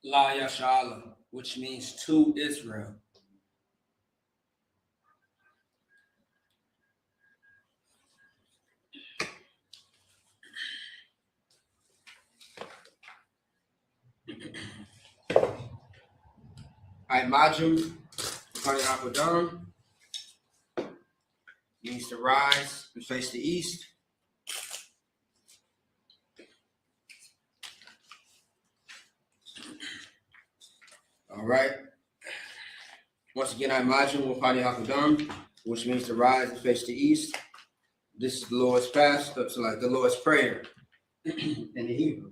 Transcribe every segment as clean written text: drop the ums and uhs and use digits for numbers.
La Yashala, which means to Israel. Imajum, Hakodam, means to rise and face the east. All right. Once again, Imajum, Wapani Hakodam, which means to rise and face the east. This is the Lord's fast, so like the Lord's prayer in the Hebrew.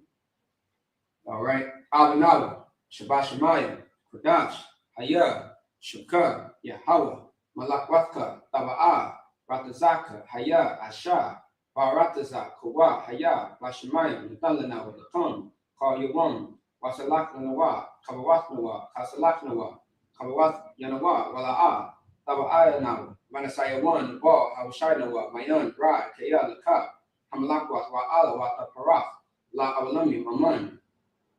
All right. Abanawa, Shabbat Shemayim, Kodash, Hayah, Shukah, Yahweh, Malakwatka, Taba'ah, Ratazaka, Hayah, Asha, Baratazak, Kawa, Hayah, Bashemayim, Natalanawa, Lakam, Kal Yawam, Wasalaknawa, Kabawatnawa, Kasalaknawa, Kabawat Yanawa, Wala'ah, Taba'ayanawa, Manasayawan, Ba, Hawashinawa, Mayan, Brad, Kaya, Lakab, Hamalakwat, Wa'ala, Wataparaf, La Awalami, Aman.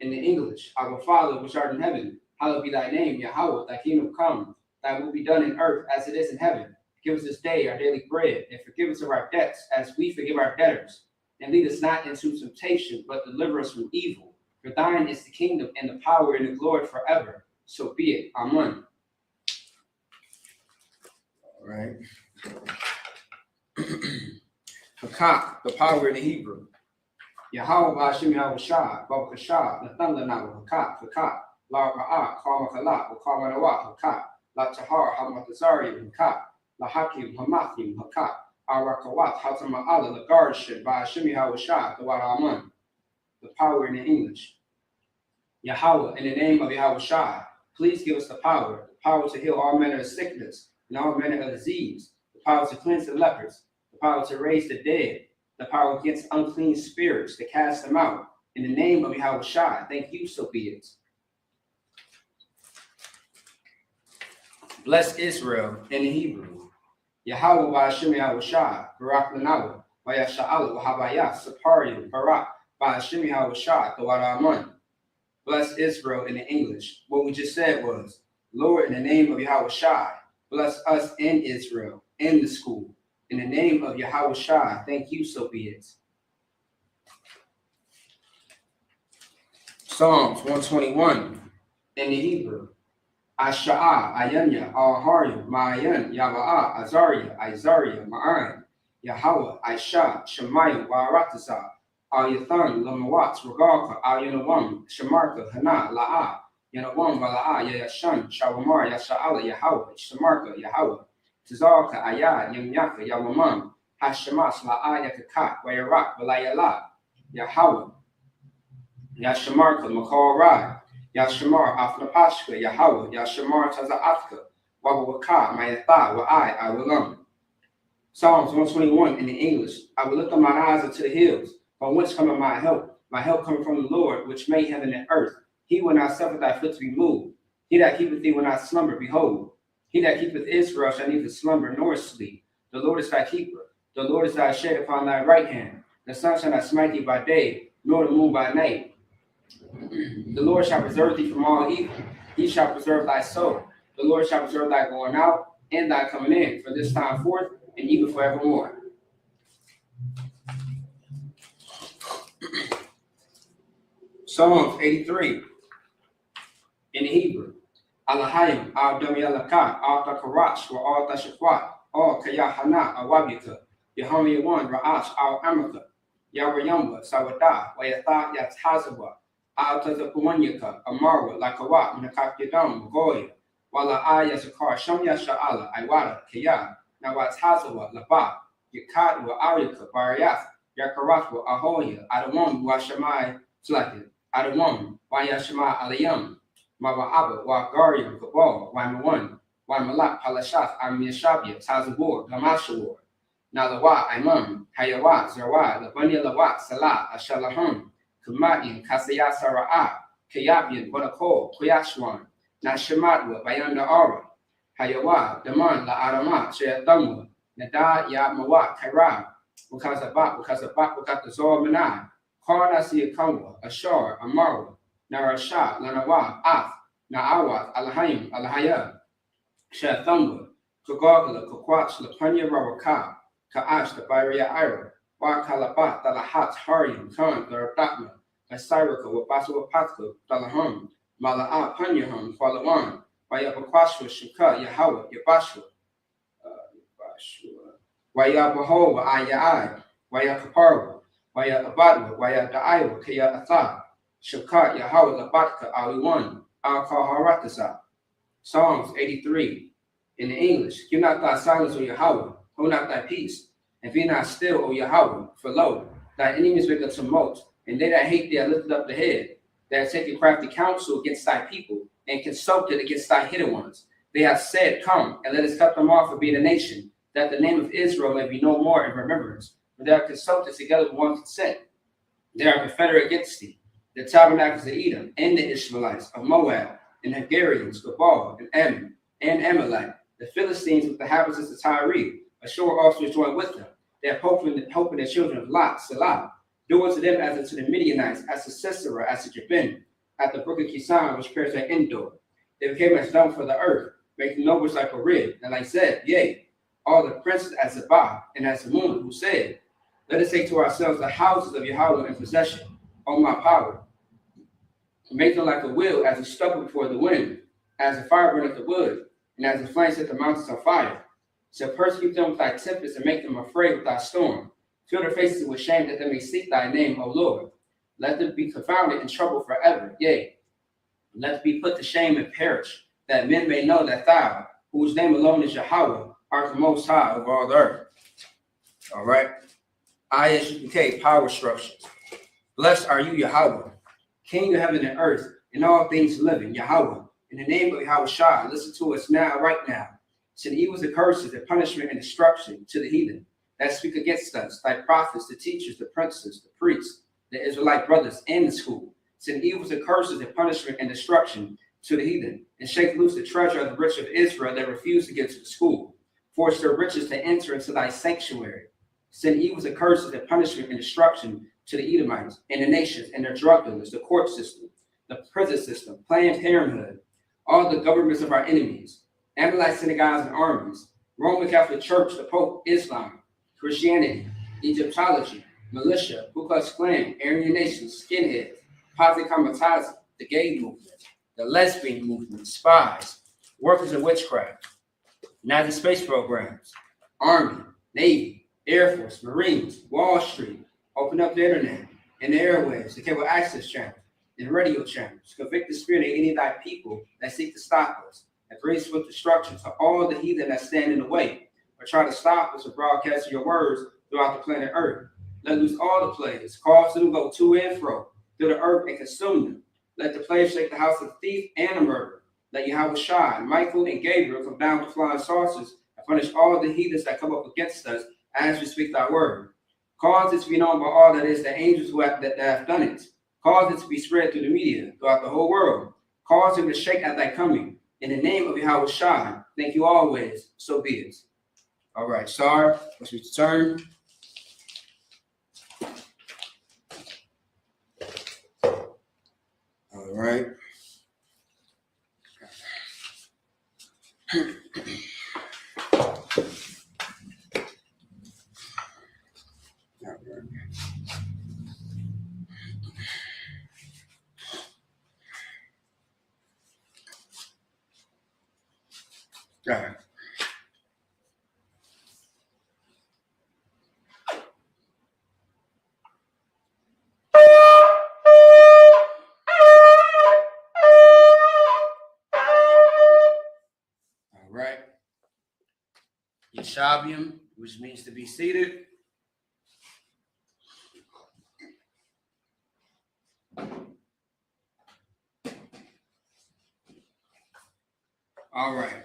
In the English, our Father which art in heaven, hallowed be thy name, Yahweh, thy kingdom come, thy will be done in earth as it is in heaven. Give us this day our daily bread, and forgive us of our debts as we forgive our debtors. And lead us not into temptation, but deliver us from evil. For thine is the kingdom and the power and the glory forever. So be it. Amen. All right. Hakak, the power in the Hebrew. Yahweh Bashim Yahushah, Babakashah, Nathanlanawa, Hakat, Hakat, La Ra'ah, Karmakala, Karmanawa, Hakat, La Tahar, Hamatazari, Hakat, La Hakim, Hamathim, Hakat, Arakawat, Hatama'ala, the Garship, Bashim Yahushah, the Waraman, the power in the English. Yahweh, in the name of Yahushah, please give us the power to heal all manner of sickness and all manner of disease, the power to cleanse the lepers, the power to raise the dead, the power against unclean spirits to cast them out. In the name of Yahushua, thank you, so be it. Bless Israel in the Hebrew. Yahweh Ba'ashem Yahushua, Barak Lanawa, Vayasha'ala, Wahabaya, Saparian, Barak, Ba'ashem Yahushua, Tawaraman. Bless Israel in the English. What we just said was, Lord, in the name of Yahushua, bless us in Israel, in the school. In the name of Yahushua, thank you, so be it. Psalms 121 in the Hebrew. Asha'ah, Ayanya, Al-Harim, Ma'ayan, Yava'ah, Azariah, Isariah, Ma'an, Yahweh, Aisha, Shemayim, Wa'aratazah, Al-Yathan, Lamawat, Regalka, Al-Yanawam, Shemarka, Hana, La'ah, Yanawam, Vala'ah, Yayashan, Shawamar, Yasha'ala, Yahweh, Shemarka, Yahweh. Tizalka, Ayah, Yamyaka, Yawamam, Hashemas, La'ah, Yakakat, Wayarak, Valayala, Yahweh, Yashamarka, Makal Rai, Yashamar, Afnapashka, Yahweh, Yashamar, Taza'atka, Wabawaka, Mayatha, Wa'ai, Awalam. Psalms 121 in the English. I will lift up my eyes unto the hills, from whence cometh my help. My help cometh from the Lord, which made heaven and earth. He will not suffer thy foot to be moved. He that keepeth thee will not slumber, behold. He that keepeth Israel shall neither slumber nor sleep. The Lord is thy keeper. The Lord is thy shade upon thy right hand. The sun shall not smite thee by day, nor the moon by night. The Lord shall preserve thee from all evil. He shall preserve thy soul. The Lord shall preserve thy going out and thy coming in, from this time forth and even forevermore. Psalms 83 in the Hebrew. Alahayim, Al-Dami-Alaka, Al-Takarash, wa Al-Tashakwat, Al-Kayahana, Al-Wabika, Yahami-Yawan, Ra'ash, Al-Amaka, Yawayamba, Sawada, Wayatha, Yatazawa, Al-Tazapuanyaka, Amara, Lakawat, Minakakidam, Goya, Wala Ayasakar, Shamya Sha'ala, Iwada, Kaya, Nawatazawa, Laba, Yakat, wa Arika, Bariath, Yakaratwa, Ahoya, Adamon, Washamai, Slakin, Adamon, Wayashama, Alayam, Mawa'aba, Wa'gariam, Kabal, Waimawan, Waimalak, Palashath, Amiyashabia, Tazabur, Gamashawar, Nalawa, Imam, Hayawa, Zerwa, Labanya Lawat, Salah, Ashalahum, Kamatian, Kasaya Sara'a, Kayabian, Bonako, Kuyashwan, Nashamatwa, Bayanda Ara, Hayawa, Daman, La Arama, Shayathamwa, Nada, Yamawa, Kaira, Wakazabat, Wakazor Manai, Karnasi Kamwa, Ashar, Amara, Narasha, Lanawa, Af, Naawat, Alahayim, Alahaya, Shathamba, Kagagala, Kakwach, Lapanya Rawaka, Kaash, the Baria Ira, Wakalabat, Dalahat, Harium, Khan, Garadatma, Asiraka, Wabasu Patka, Dalaham, Mala'a, Panyaham, Falawan, Wayabakwashwa, Shuka, Yahawah, Yabashwa, Waya Bahova, Ayai, Waya Kaparwa, Waya Abadwa, Waya Daiwa, Kaya Atha, Shuka, Yahawah, Labatka, Aliwan, Al Kaharatasa. Psalms 83. In the English, give not thy silence, O Yahweh, hold not thy peace, and be not still, O Yahweh, for lo, thy enemies make a tumult, and they that hate thee are lifted up the head. They have taken crafty counsel against thy people, and consulted against thy hidden ones. They have said, come, and let us cut them off for being a nation, that the name of Israel may be no more in remembrance. For they are consulted together with one consent. They are confederate against thee, the tabernacles of Edom, and the Ishmaelites of Moab, and Hungarians, Gabal, and Ammon, and Amalek, the Philistines with the inhabitants of Tyre. Ashur also is joined with them. They have hope in the children of Lot, Salah. Do unto them as unto the Midianites, as to Sisera, as to Jabin, at the brook of Kisan, which perished at Endor. They became as dung for the earth, making nobles like a rib, and like Zeb, yea, all the princes as Zabah, and as Moon, who said, let us take to ourselves the houses of Yahweh in possession, O my power. Make them like a wheel, as a stubble before the wind, as a fire burneth the wood, and as the flame set the mountains on fire. So persecute them with thy tempest, and make them afraid with thy storm. Fill their faces with shame, that they may seek thy name, O Lord. Let them be confounded and troubled forever. Yea, let them be put to shame and perish, that men may know that thou, whose name alone is Yahweh, art the most high of all the earth. All right. ISUPK power structures. Blessed are you, Yahweh, King of heaven and earth, and all things living, Yahweh. In the name of Yahweh Shah, listen to us now, right now. To the evils, the curses, the punishment, and destruction to the heathen that speak against us, thy prophets, the teachers, the princes, the priests, the Israelite brothers, and the school. To the evils, the curses, the punishment, and destruction to the heathen, and shake loose the treasure of the rich of Israel that refuse to get to the school. Force their riches to enter into thy sanctuary. Send evils, the curses, the punishment, and destruction to the Edomites and the nations and their drug dealers, the court system, the prison system, Planned Parenthood, all the governments of our enemies, Amalek synagogues and armies, Roman Catholic Church, the Pope, Islam, Christianity, Egyptology, militia, Ku Klux Klan, Aryan Nation, skinheads, Posse Kamikaze, the gay movement, the lesbian movement, spies, workers of witchcraft, Nazi space programs, Army, Navy, Air Force, Marines, Wall Street, open up the internet and the airwaves, the cable access channel, and radio channels. Convict the spirit of any of thy people that seek to stop us, and bring swift destruction to all the heathen that stand in the way, or try to stop us from broadcasting your words throughout the planet Earth. Let loose all the plagues, cause them to go to and fro through the earth and consume them. Let the plague shake the house of the thief and the murderer. Let Yahweh Shai, Michael, and Gabriel come down with flying saucers and punish all the heathens that come up against us as we speak thy word. Cause it to be known by all that is the angels that have done it. Cause it to be spread through the media throughout the whole world. Cause him to shake at thy coming. In the name of Yahweh Shai, thank you always. So be it. All right, sorry. Let's return. All right. All right. All right. Yeshabium, which means to be seated. All right.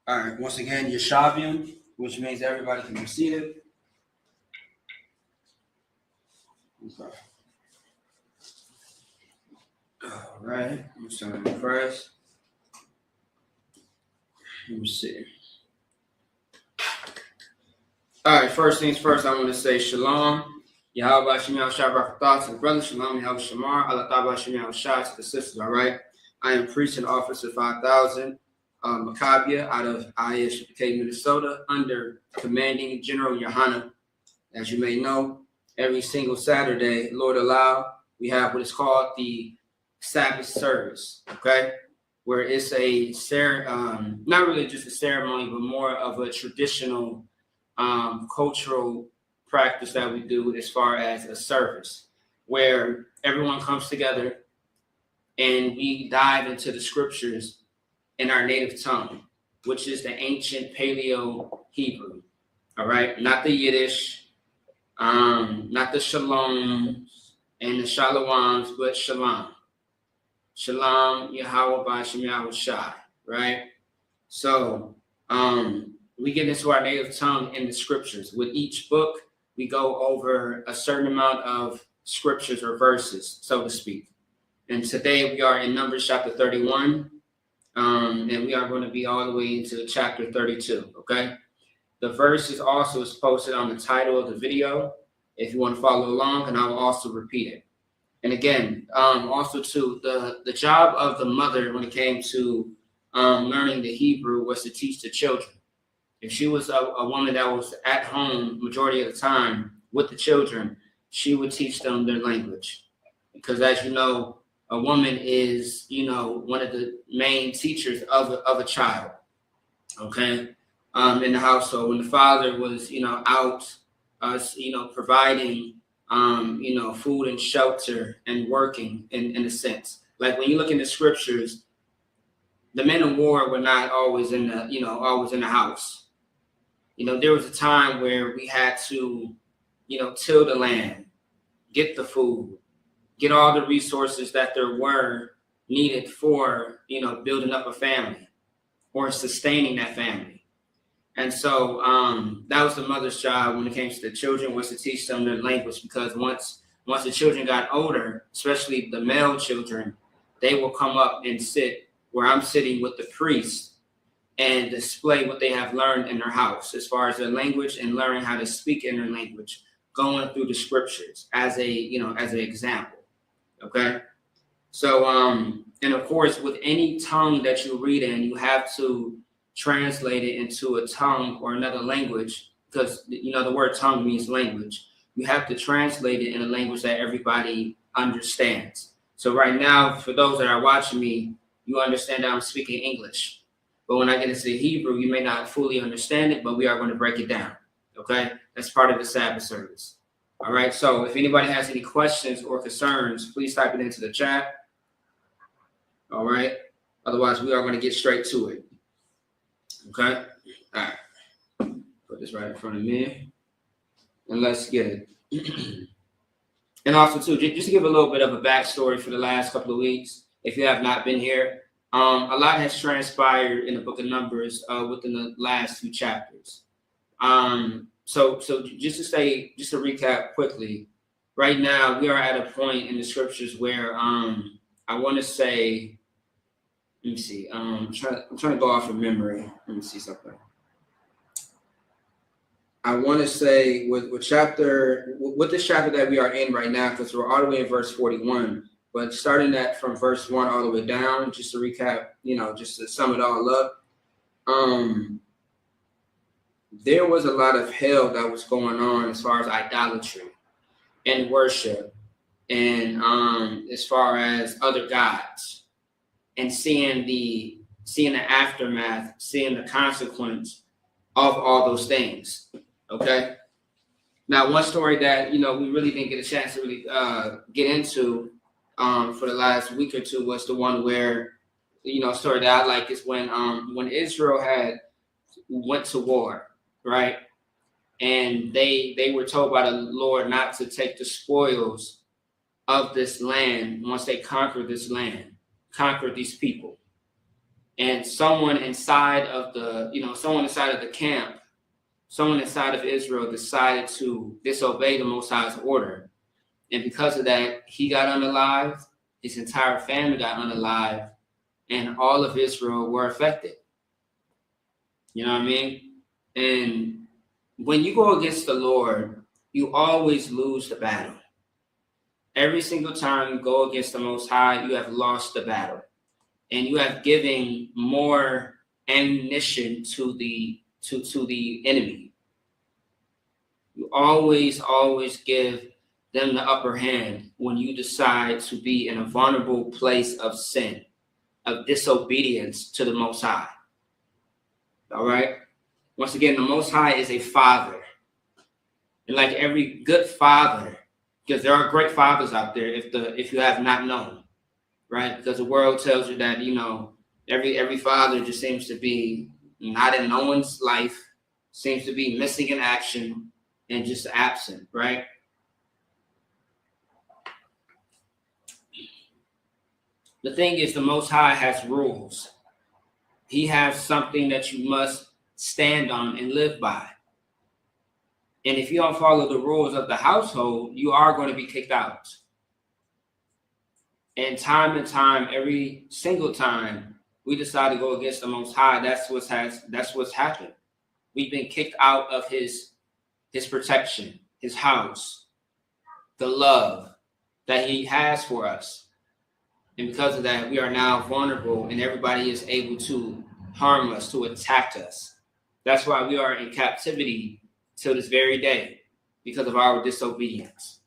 All right. Once again, Yeshabium, which means everybody can be seated. Okay. All right. I'm starting first. Let me see. All right, first things first, I want to say shalom. Yahweh Shem Yahushua Barakatah to the brothers, shalom, Yahweh Shamar, Allah Ta'ala Shem Yahushua to the sisters, all right? I am priest and officer 5000, Maccabia out of ISUPK, Minnesota, under commanding General Yohana. As you may know, every single Saturday, Lord allow, we have what is called the Sabbath service, okay? Where it's a, not really just a ceremony, but more of a traditional cultural practice that we do as far as a service, where everyone comes together and we dive into the scriptures in our native tongue, which is the ancient Paleo Hebrew, all right? Not the Yiddish, not the shaloms and the shalawams, but shalom. Shalom, Yahweh B'Shem Yahushai, right? So we get into our native tongue in the scriptures. With each book, we go over a certain amount of scriptures or verses, so to speak. And today we are in Numbers chapter 31, and we are going to be all the way into chapter 32, okay? The verse is also posted on the title of the video if you want to follow along, and I will also repeat it. And again, also too, the job of the mother when it came to learning the Hebrew was to teach the children. If she was a woman that was at home majority of the time with the children, she would teach them their language. Because as you know, a woman is, one of the main teachers of a child, okay, in the household. When the father was, out, providing, food and shelter and working in a sense. Like when you look in the scriptures, the men of war were not always in the house. There was a time where we had to, till the land, get the food, get all the resources that there were needed for, building up a family or sustaining that family. And so that was the mother's job when it came to the children, was to teach them their language, because once the children got older, especially the male children, they will come up and sit where I'm sitting with the priest and display what they have learned in their house as far as their language and learning how to speak in their language, going through the scriptures as an example. Okay. So, and of course, with any tongue that you read in, you have to translate it into a tongue or another language, because, the word tongue means language. You have to translate it in a language that everybody understands. So right now, for those that are watching me, you understand that I'm speaking English. But when I get into the Hebrew, you may not fully understand it, but we are going to break it down. Okay? That's part of the Sabbath service. All right? So if anybody has any questions or concerns, please type it into the chat. All right? Otherwise, we are going to get straight to it. Okay? All right. Put this right in front of me. And let's get it. And also, too, just to give a little bit of a backstory for the last couple of weeks, if you have not been here, a lot has transpired in the book of Numbers within the last few chapters. So just to recap quickly, right now we are at a point in the scriptures where I want to say, let me see, I'm trying to go off of memory. Let me see something. I want to say with this chapter that we are in right now, because we're all the way in verse 41. But starting that from verse 1 all the way down, just to recap, just to sum it all up, there was a lot of hell that was going on as far as idolatry and worship, and as far as other gods, and seeing the aftermath, seeing the consequence of all those things. Okay. Now, one story that we really didn't get a chance to really get into for the last week or two was the one where, a story that I like is when Israel went to war, right? And they were told by the Lord not to take the spoils of this land once they conquered this land, conquered these people. And someone inside of the camp, someone inside of Israel decided to disobey the Most High's order. And because of that, he got unalived, his entire family got unalived, and all of Israel were affected. You know what I mean? And when you go against the Lord, you always lose the battle. Every single time you go against the Most High, you have lost the battle. And you have given more ammunition to the enemy. You always give them the upper hand when you decide to be in a vulnerable place of sin, of disobedience to the Most High. All right? Once again, the Most High is a father. And like every good father, because there are great fathers out there if you have not known, right? Because the world tells you that, every father just seems to be not in no one's life, seems to be missing in action and just absent, right? The thing is, the Most High has rules. He has something that you must stand on and live by. And if you don't follow the rules of the household, you are going to be kicked out. And time, every single time we decide to go against the Most High, that's what's happened. We've been kicked out of his protection, his house, the love that he has for us. And because of that, we are now vulnerable and everybody is able to harm us, to attack us. That's why we are in captivity till this very day, because of our disobedience.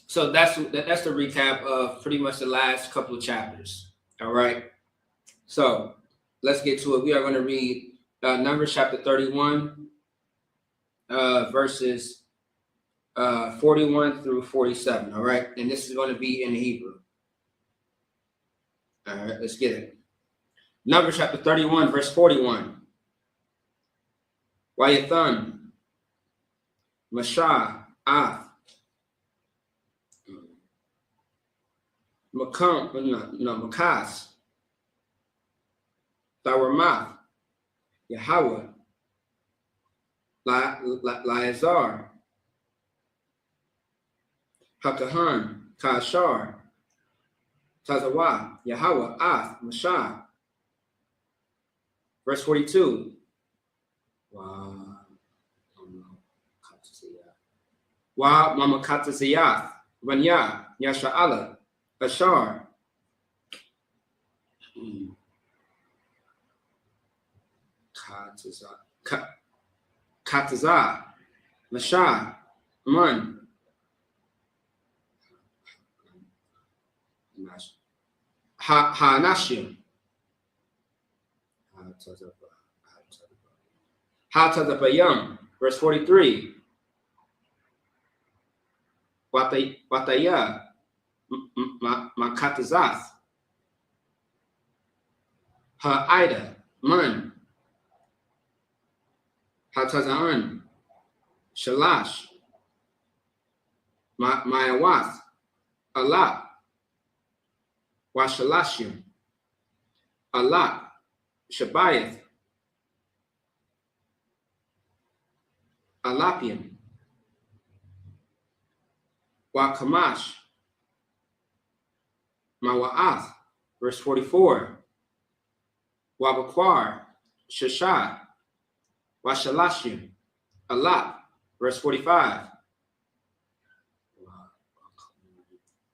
So that's the recap of pretty much the last couple of chapters. All right. So let's get to it. We are going to read Numbers chapter 31, verses 41 through 47. All right. And this is going to be in Hebrew. All right. Let's get it. Numbers chapter 31, verse 41. Wayathan, Mashah, Makas, Tharamath, Yahweh, Laazar, Hakahan, Kashar, Tazawah, Yahweh, Mashah. Verse 42. Wa Mamakataziyath, Vanya, Yasha'ala, Ashar. Katazah, Mashah, Man. Hanashim. Hatazapayam. Verse 43. Wataya Makatazath. Ha'ida Man. Hatazaan. Shalash. Mayawath. Allah. Washalashim. Allah. Shabayeth. Alapian. Wakamash. Mawa'ath. Verse 44. Wabakwar. Shashah. Washalashim. Allah. Verse 45.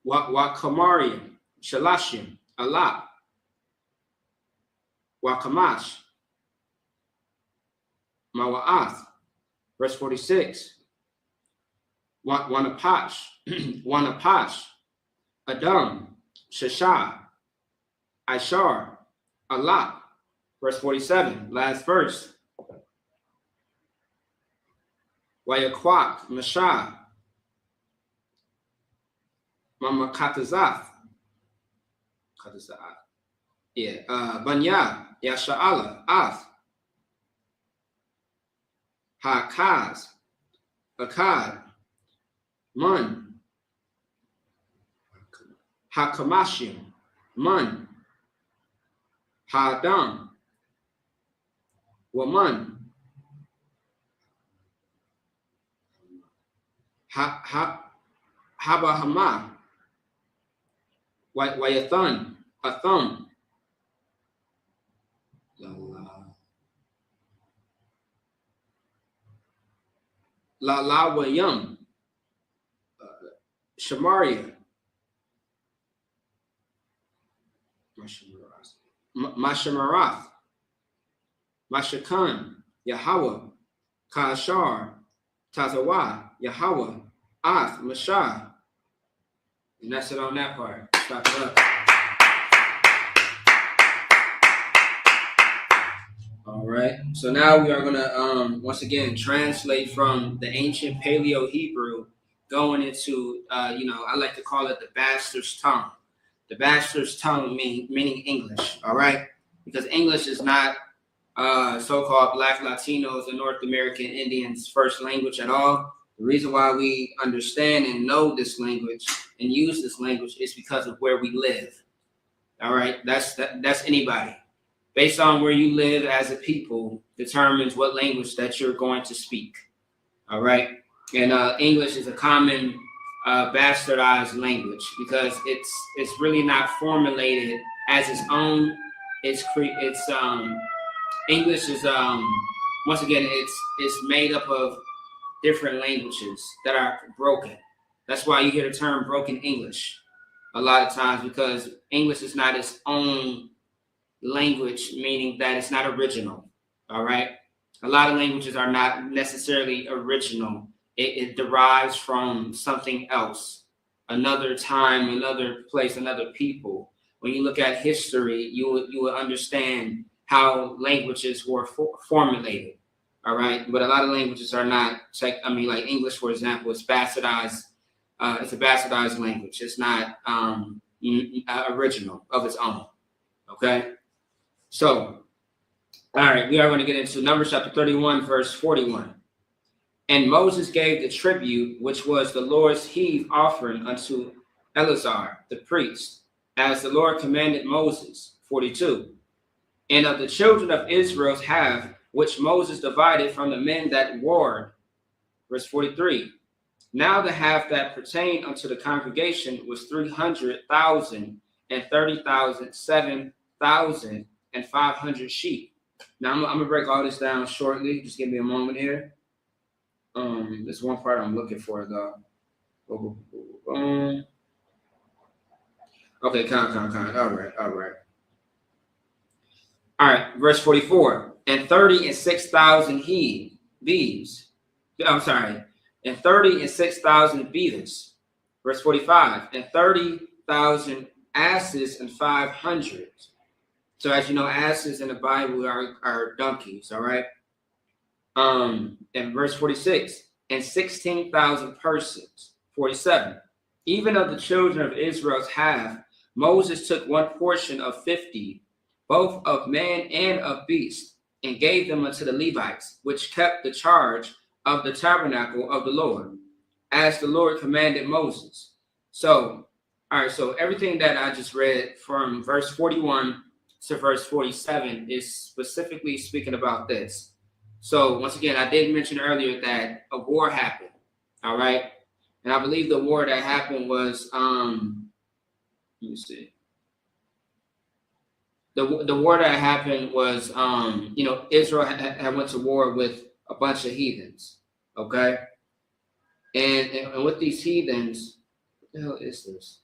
Wakamarian. Shalashim. Allah. Wakamash. Mawa'ath. Verse 46. Wanapash. Wanapash. Adam. Shashah. Ishar. Allah. Verse 47. Last verse. Wayakwak. Mashah. Mamakatazath. Yeah. Banya. Yasha'ala. Ath. Hakaz. Akkad. Man. Hakamashim. Man. Hadam. Waman. Habahama. Wayathan. Atham. Lalawayum, Shamaria, Mashamarath, Mashakan, Yahweh, Kashar, Tazawa, Yahweh, Ath, Mashah. And that's it on that part. Stop it up. All right. So now we are going to, once again, translate from the ancient Paleo Hebrew going into, I like to call it the bastard's tongue. The bastard's tongue meaning English. All right. Because English is not so-called Black Latinos and North American Indians' first language at all. The reason why we understand and know this language and use this language is because of where we live. All right, that's anybody. Based on where you live as a people determines what language that you're going to speak. All right, and English is a common bastardized language because it's really not formulated as its own. English is once again it's made up of different languages that are broken. That's why you hear the term broken English a lot of times, because English is not its own language, meaning that it's not original. All right. A lot of languages are not necessarily original. It derives from something else, another time, another place, another people. When you look at history, you will understand how languages were formulated. All right, but a lot of languages are not. Like English, for example, is bastardized. It's a bastardized language. It's not original of its own. Okay, so all right, we are going to get into Numbers chapter 31, verse 41. And Moses gave the tribute, which was the Lord's heave offering, unto Eleazar the priest, as the Lord commanded Moses. 42. And of the children of Israel's half, which Moses divided from the men that warred. Verse 43. Now the half that pertained unto the congregation was 300,000 and 30,000, 7,000 and 500 sheep. Now I'm gonna break all this down shortly. Just give me a moment here. There's one part I'm looking for though. Okay, count. All right, verse 44. And 36,000 beeves. I'm sorry. And 36,000 beaters. Verse 45. And 30,000 asses and 500. So as you know, asses in the Bible are donkeys, all right? And verse 46. And 16,000 persons. 47. Even of the children of Israel's half, Moses took one portion of 50, both of man and of beast, and gave them unto the Levites, which kept the charge of the tabernacle of the Lord, as the Lord commanded Moses. So, all right, so everything that I just read from verse 41 to verse 47 is specifically speaking about this. So once again, I did mention earlier that a war happened, all right? And I believe the war that happened was, let me see. The war that happened was, Israel had went to war with a bunch of heathens, okay? And with these heathens, what the hell is this?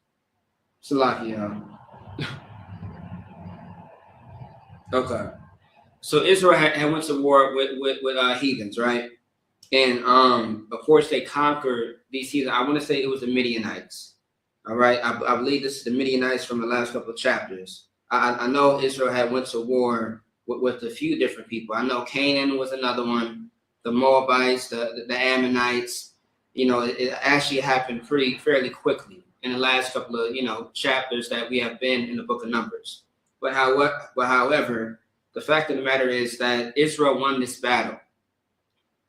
Salakia. Okay. So Israel had went to war with heathens, right? And of course they conquered these heathens. I want to say it was the Midianites. All right. I believe this is the Midianites from the last couple of chapters. I know Israel had went to war with a few different people. I know Canaan was another one, the Moabites, the Ammonites. It actually happened fairly quickly in the last couple of, chapters that we have been in the book of Numbers. But however, the fact of the matter is that Israel won this battle.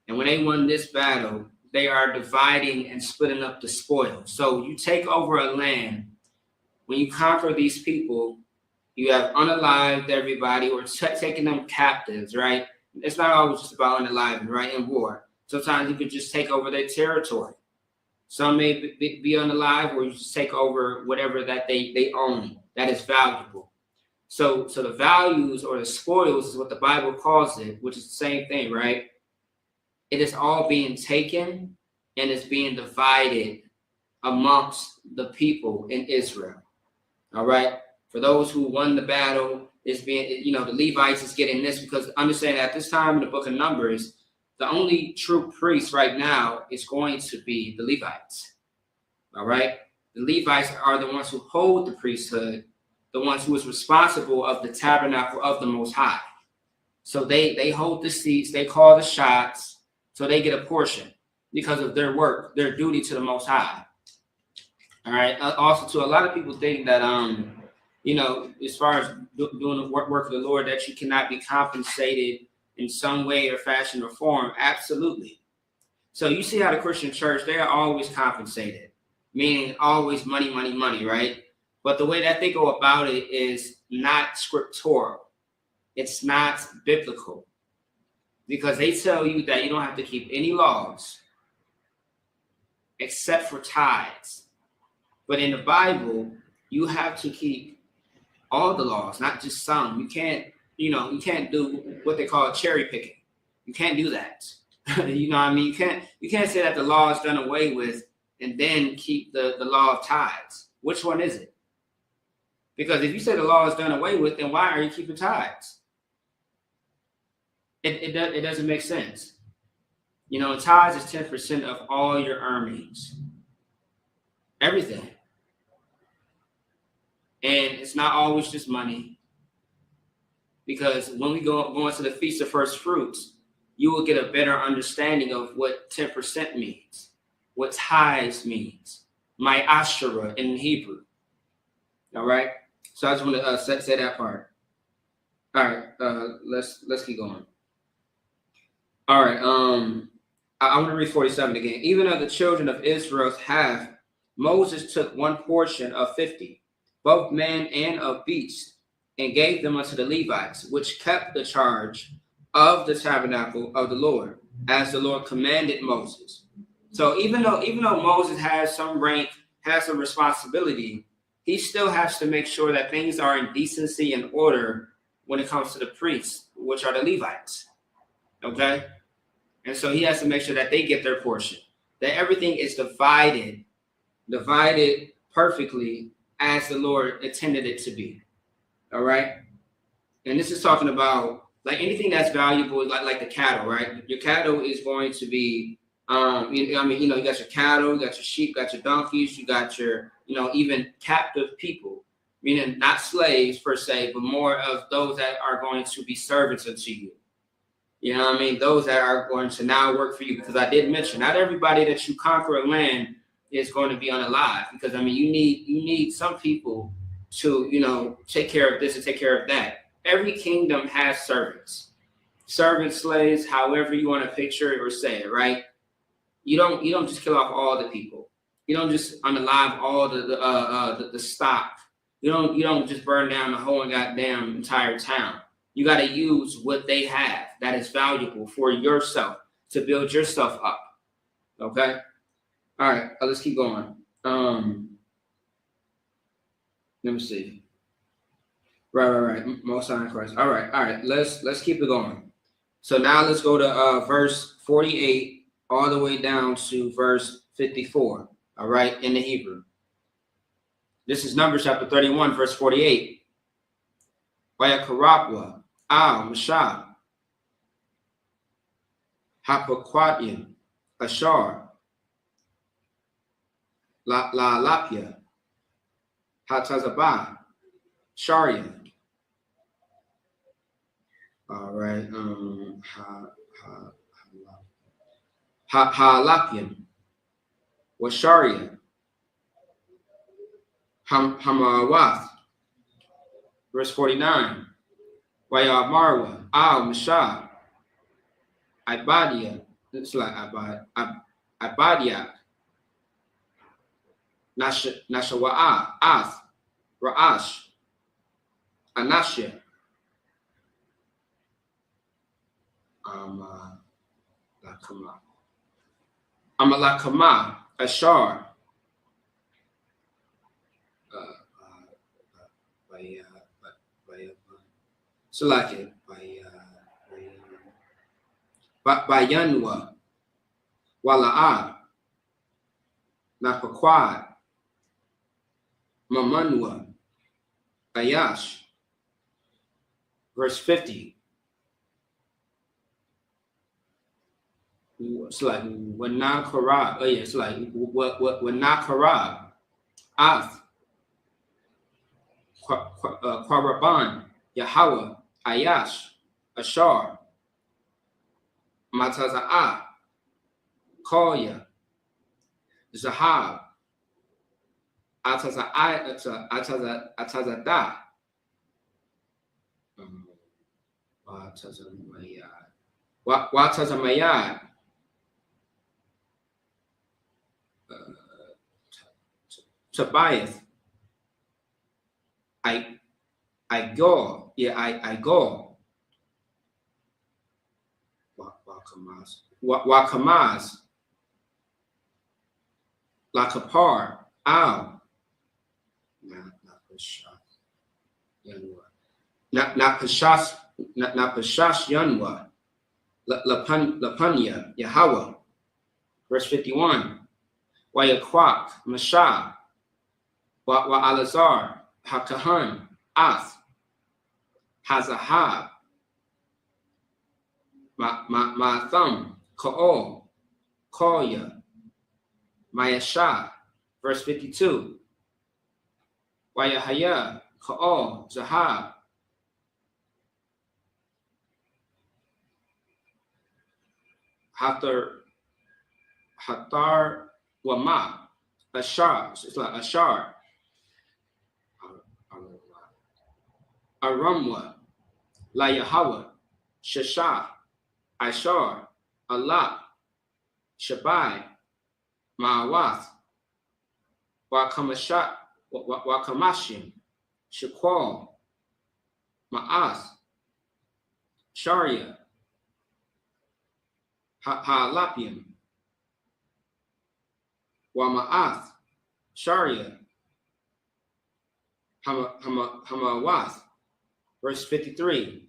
And when they won this battle, they are dividing and splitting up the spoil. So you take over a land. When you conquer these people, you have unalived everybody or taking them captives, right? It's not always just about unaliving, right? In war, sometimes you could just take over their territory. Some may be unalive, or you just take over whatever that they own that is valuable. So the values or the spoils is what the Bible calls it, which is the same thing, right? it is all being taken and is being divided amongst the people in Israel. All right. For those who won the battle, is being, the Levites is getting this, because understand at this time in the book of Numbers, the only true priest right now is going to be the Levites. All right. The Levites are the ones who hold the priesthood, the ones who is responsible of the tabernacle of the Most High. So they hold the seats, they call the shots, so they get a portion because of their work, their duty to the Most High. All right. Also, too, a lot of people think that as far as doing the work of the Lord, that you cannot be compensated in some way or fashion or form. Absolutely. So you see how the Christian church, they are always compensated, meaning always money, money, money, right? But the way that they go about it is not scriptural. It's not biblical, because they tell you that you don't have to keep any laws except for tithes. But in the Bible, you have to keep all the laws, not just some. You can't do what they call cherry picking. You can't do that. You know what I mean? You can't say that the law is done away with and then keep the law of tithes. Which one is it? Because if you say the law is done away with, then why are you keeping tithes? It doesn't make sense. Tithes is 10% of all your earnings. Everything. And it's not always just money. Because when we go into the Feast of First Fruits, you will get a better understanding of what 10% means, what tithes means, my Asherah in Hebrew. All right? So I just want to say that part. All right, let's keep going. All right, I want to read 47 again. Even of the children of Israel's half, Moses took one portion of 50, both man and of beast, and gave them unto the Levites, which kept the charge of the tabernacle of the Lord, as the Lord commanded Moses. So even though Moses has some rank, has some responsibility, he still has to make sure that things are in decency and order when it comes to the priests, which are the Levites. Okay? And so he has to make sure that they get their portion, that everything is divided perfectly as the Lord intended it to be. All right? And this is talking about like anything that's valuable, like the cattle, right? Your cattle is going to be, you got your cattle, you got your sheep, got your donkeys, you got your, even captive people, meaning not slaves per se, but more of those that are going to be servants unto you. You know what I mean? Those that are going to now work for you. Because I did mention, not everybody that you conquer a land is going to be unalive. Because, you need some people to, take care of this and take care of that. Every kingdom has servants. Servants, slaves, however you want to picture it or say it, right? You don't just kill off all the people. You don't just unalive all the stock. You don't just burn down the whole goddamn entire town. You got to use what they have that is valuable for yourself to build yourself up. Okay? All right, let's keep going. Let me see. Right. Most High in Christ. All right. Let's keep it going. So now let's go to verse 48 all the way down to verse 54. All right, in the Hebrew. This is Numbers chapter 31, verse 48. Wayakarapwa, Mashah, Hapaquatim, Ashar, La Lapia, Hatazabah, Sharia. All right. Halapian, Washaria, Hamawath. Verse 49. Wayamarwa, Mashah, Ibadia. It's like Ibadia. Nashawa'a, Ath, Ra'ash, Anashia. Amalakama, Ashar, Salaki, Bayanwa, Wala'ah, Napaquad, Mamanua, Ayash. Verse 50. It's like Wanakara. Oh yeah, it's like Wanakara. Ath, Quaraban, Yahweh, Ayash, Ashar, Mataza'ah, Koya, Zahab, Atazadah, Watazamayad, Tobias, I go, Wakamaz, Lakapar, Al, not Pashash Yanwa, Lapanya, Yahweh. Verse 51. Wayakwak, Mashah, Wa Alazar, Hakahan, Ath, Hazahab, Ma'atham, Ka'ol, Koya, Mayashah. Verse 52. Wayahaya, Ka'ol, Zahab, Hatar Wama, Ashar, it's like Ashar, Aramwa, La Yahweh, Shashah, Ashar, Allah, Shabai, Ma'awath, Wakamashim, Shaqual, Ma'ath, Sharia, Ha'alapium, Wama'ath, Sharia, Hamawath. Verse 53.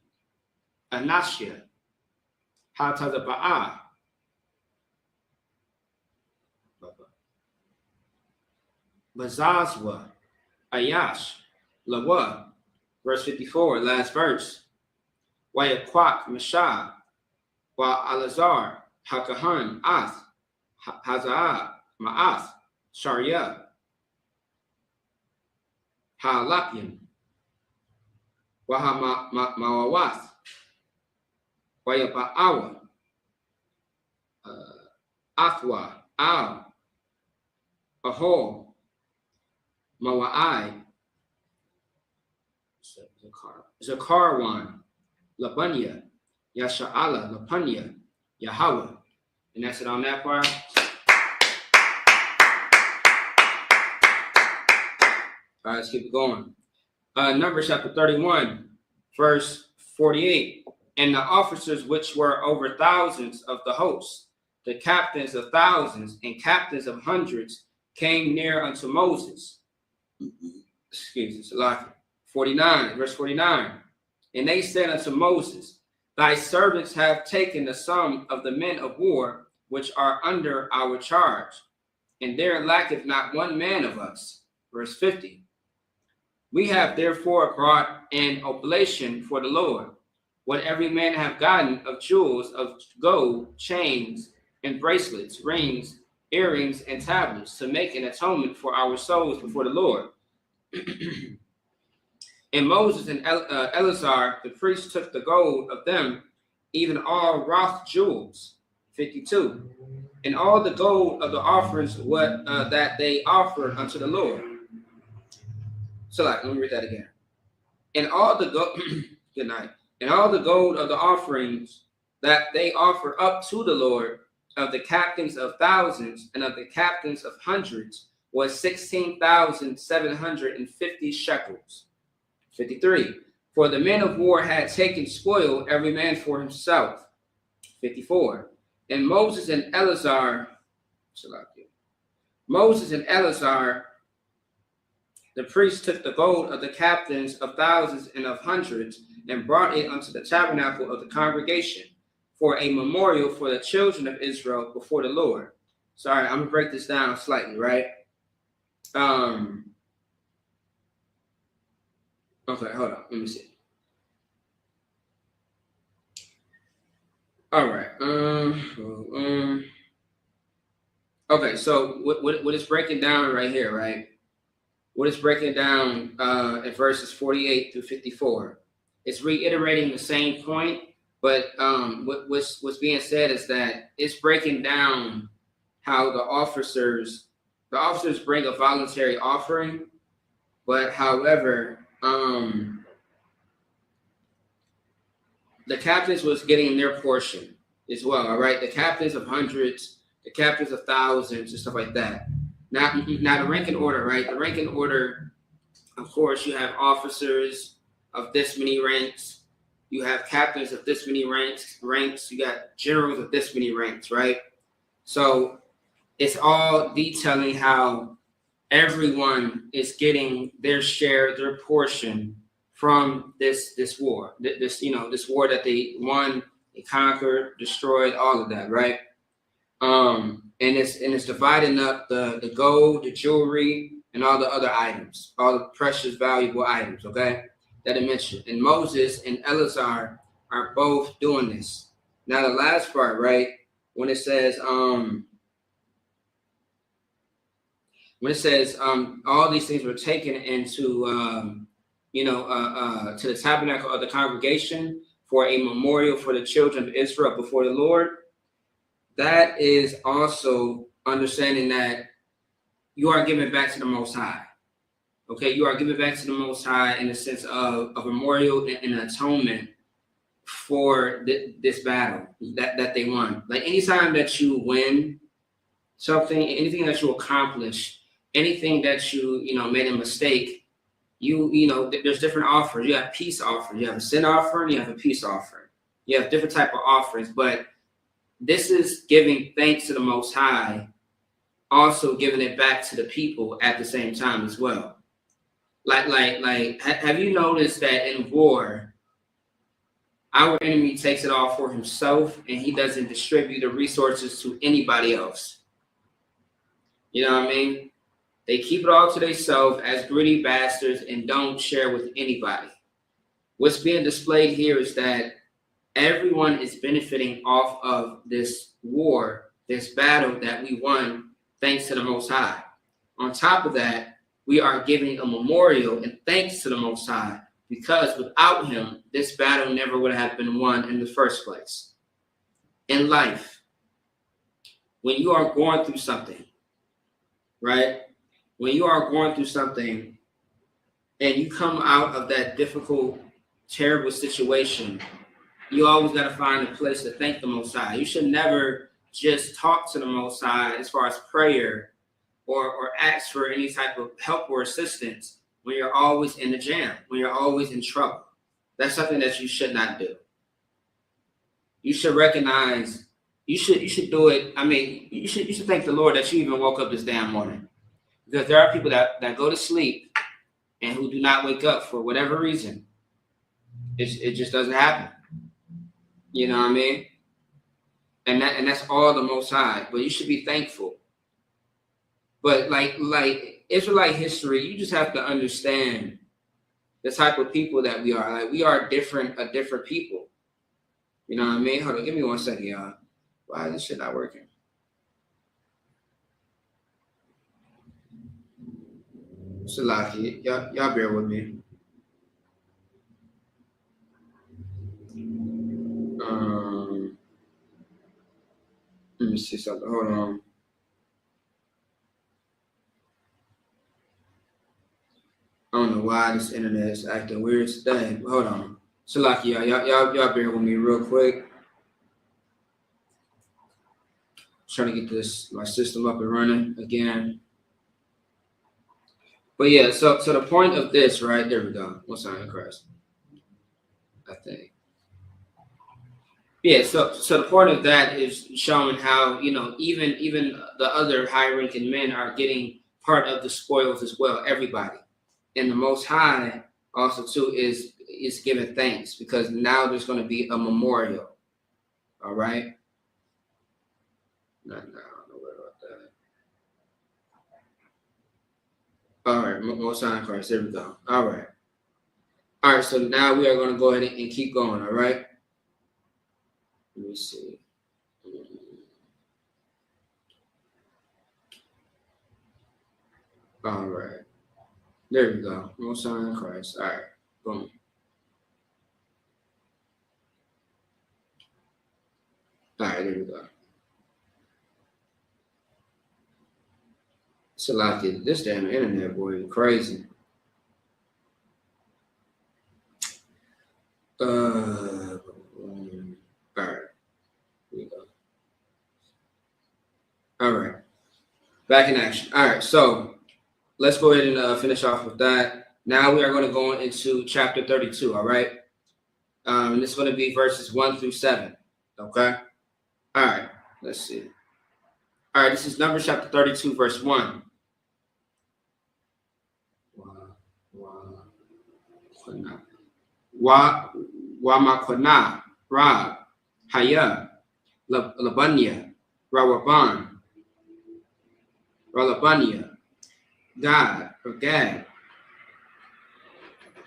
Anashia, Hatazaba'ah, Bazazwa, Ayash, Lawa. Verse 54, last verse. Wayakwak, Mashah, Wa Alazar, Hakahan, Ath, Haza'ah, Ma'ath, Sharia, Ha'alapium, Wahamawath, Wayaba'awa, Athwa, Al, Ahol, Mawa'ai, Zakarwan, Labanya, Yasha'ala, Lapanya, Yahweh. And that's it on that part. All right, let's keep it going. Numbers chapter 31, verse 48. And the officers which were over thousands of the host, the captains of thousands and captains of hundreds, came near unto Moses. Excuse me, 49, verse 49. And they said unto Moses, Thy servants have taken the sum of the men of war which are under our charge, and there lacketh not one man of us. Verse 50. We have therefore brought an oblation for the Lord, what every man have gotten of jewels of gold, chains, and bracelets, rings, earrings, and tablets, to make an atonement for our souls before the Lord. And Moses and Eleazar, the priest, took the gold of them, even all wrought jewels. 52. And all the gold of the offerings that they offered unto the Lord. So let me read that again. And all the gold, good night. And all the gold of the offerings that they offered up to the Lord, of the captains of thousands and of the captains of hundreds, was 16,750 shekels. 53. For the men of war had taken spoil, every man for himself. 54. And Moses and Eleazar, the priest, took the gold of the captains of thousands and of hundreds, and brought it unto the tabernacle of the congregation, for a memorial for the children of Israel before the Lord. Sorry, I'm gonna break this down slightly, right? Okay, hold on. Let me see. All right. Okay, so what it's breaking down right here, right? What it's breaking down at verses 48 through 54. It's reiterating the same point, but what's being said is that it's breaking down how the officers bring a voluntary offering, but however, the captains was getting their portion as well. All right, the captains of hundreds, the captains of thousands, and stuff like that. Now the rank and order, right? The rank and order, of course, you have officers of this many ranks, you have captains of this many ranks. You got generals of this many ranks, right? So it's all detailing how everyone is getting their share, their portion from this war. This war that they won, they conquered, destroyed, all of that, right? And it's dividing up the gold, the jewelry, and all the other items, all the precious, valuable items, okay, that I mentioned. And Moses and Eleazar are both doing this. Now the last part, right, when it says all these things were taken into to the tabernacle of the congregation for a memorial for the children of Israel before the Lord. That is also understanding that you are giving back to the Most High. Okay, you are giving back to the Most High in the sense of a memorial and an atonement for this battle that they won. Like anytime that you win something, anything that you accomplish, anything that you made a mistake, there's different offers. You have peace offering, you have a sin offering, you have a peace offering. You have different type of offerings, but this is giving thanks to the Most High, also giving it back to the people at the same time as well. Like, have you noticed that in war, our enemy takes it all for himself and he doesn't distribute the resources to anybody else? You know what I mean? They keep it all to themselves as greedy bastards and don't share with anybody. What's being displayed here is that everyone is benefiting off of this war, this battle that we won, thanks to the Most High. On top of that, we are giving a memorial and thanks to the Most High, because without him, this battle never would have been won in the first place. In life, when you are going through something, right? When you are going through something and you come out of that difficult, terrible situation, you always got to find a place to thank the Most High. You should never just talk to the Most High as far as prayer or ask for any type of help or assistance when you're always in the jam, when you're always in trouble. That's something that you should not do. You should recognize, you should do it. I mean, you should thank the Lord that you even woke up this damn morning. Because there are people that go to sleep and who do not wake up for whatever reason. It just doesn't happen. You know what I mean? And that's all the Most High. But you should be thankful. But like Israelite history, you just have to understand the type of people that we are. Like we are a different people. You know what I mean? Hold on, give me 1 second, y'all. Why is this shit not working? Salaki, y'all bear with me. Let me see something. Hold on. I don't know why this internet is acting weird today. Hold on. Salaki, y'all bear with me real quick. Trying to get my system up and running again. But yeah, so the point of this, right? There we go. What's on the Christ? I think. Yeah, so the point of that is showing how, even the other high-ranking men are getting part of the spoils as well, everybody. And the Most High also too is giving thanks, because now there's going to be a memorial. All right. No, I don't know about that. All right, Most High in Christ. There we go. All right. All right, so now we are going to go ahead and keep going, all right? Let me see. All right. There we go. Most High in Christ. All right. Boom. All right, there we go. It's a lot of this damn internet, boy, is crazy. All right. Here we go. All right. Back in action. All right, so let's go ahead and finish off with that. Now we are going to go into chapter 32, all right? And it's going to be verses 1 through 7, okay? All right, let's see. All right, this is Numbers chapter 32, verse 1. Makona, Rab, Haya, Labanya, Rawaban, Ralabanya, Gad, or Gad,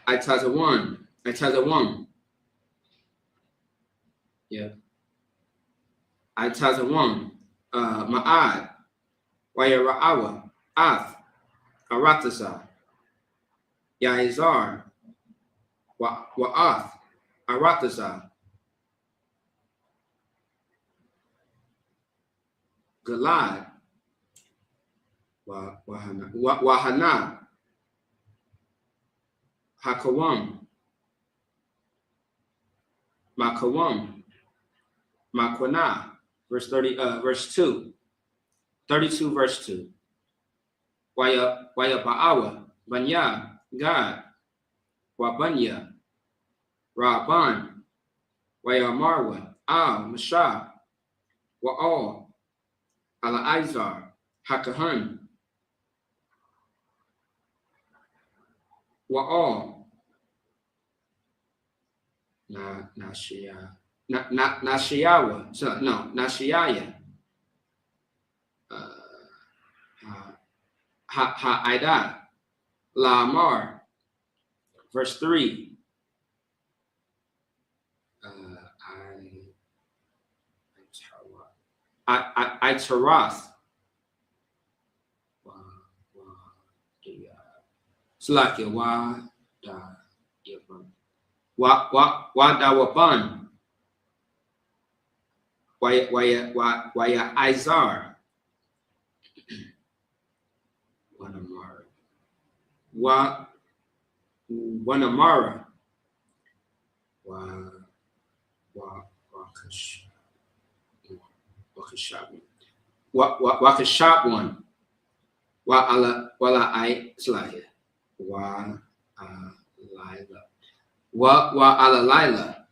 Itazawam. Yeah. Itazawam, Ma'ad, Wayara'awa, Ath, Aratasa, Yaizar, Wa'ath, Aratasa, Galad, Wahana, Hakawam, Makawam, Makwana, verse 2. 32, verse 2. Waya Ba'awa, Banya, Gad, Wabanya, Raban, Waya Marwa, Masha, Wa'al, Ala-Izar, Hakahan, Wa'al, Nashiyawa, so no, Nashiyaya, Ha'ida, Lamar, verse 3. I Tarath. Slakia wa da yaban. Wa da waban. Waya Izar. Wanamara. Wakashab one. Wala I Slakia. Wa Lila. Wa ala Lila.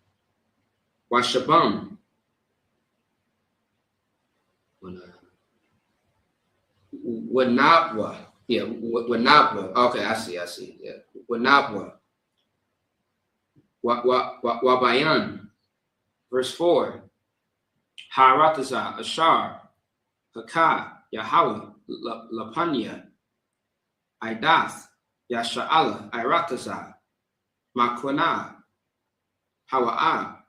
Wa Shabam. Wanabwa. Yeah, Wanabwa. Okay, I see. Yeah. Wanabwa. Wabayan. Verse 4. Harataza, Ashar, Haka, Yahweh, Lapanya, Idath, Yasha'ala, Irataza, Makwana, Hawa'a,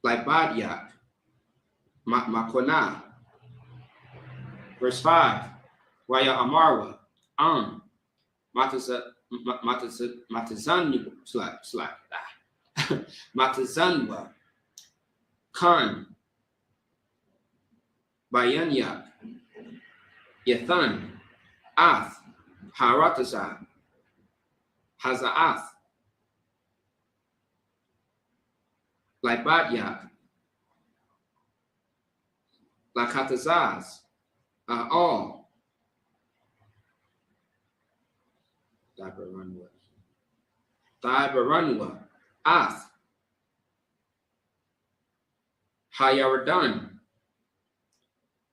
Libadyak, Makwana. Verse 5. Waya Amarwa, Matazanwa, Khan, Bayanyak, Yathan, Ath, Harataza, Hazaath, Libadyak, Lakatazaz, all. Dibaranwa, Ath, Hayaradan.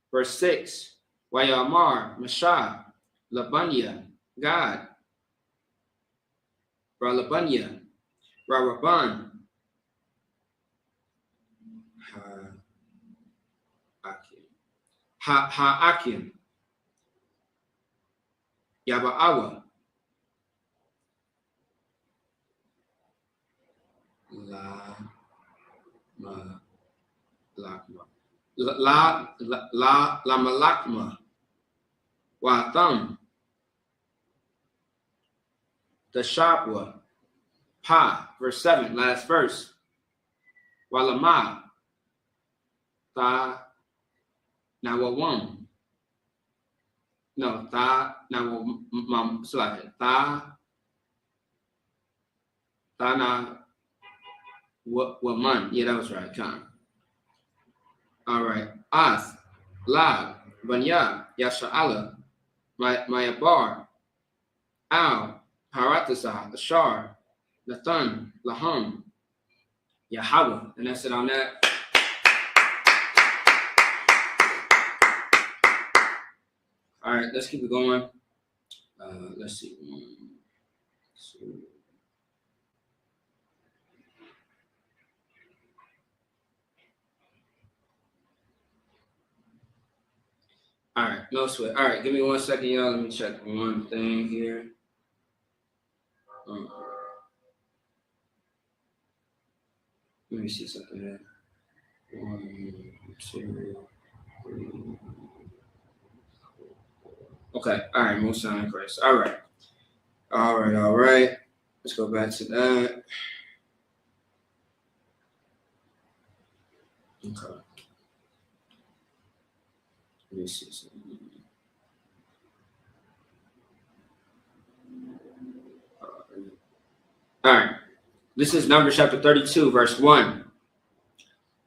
Verse 6. Wayamar, Masha, Labanya, Gad, Ralabanya, Raraban, Ha'akim, Yaba'awa, La Malakma, Watham, the Shabwa, Pa, verse 7, last verse. Walama, Ta, Nawawam. No, Ta, Nawam, sorry, Ta, Tana, Waman. Yeah, that was right, Khan. All right. As, La, Banya, Yasha'ala, Mayabar, Al, Haratasa, Ashar, Lathan, Laham, Yahweh. And that's it on that. All right, let's keep it going. Let's see. 1, 2. All right, no sweat. All right, give me 1 second, y'all. Let me check one thing here. Let me see something here. 1, 2, 3. Okay, all right, most sign Christ. All right. Let's go back to that. Okay. Let me see something. All right. This is Numbers chapter 32, verse 1.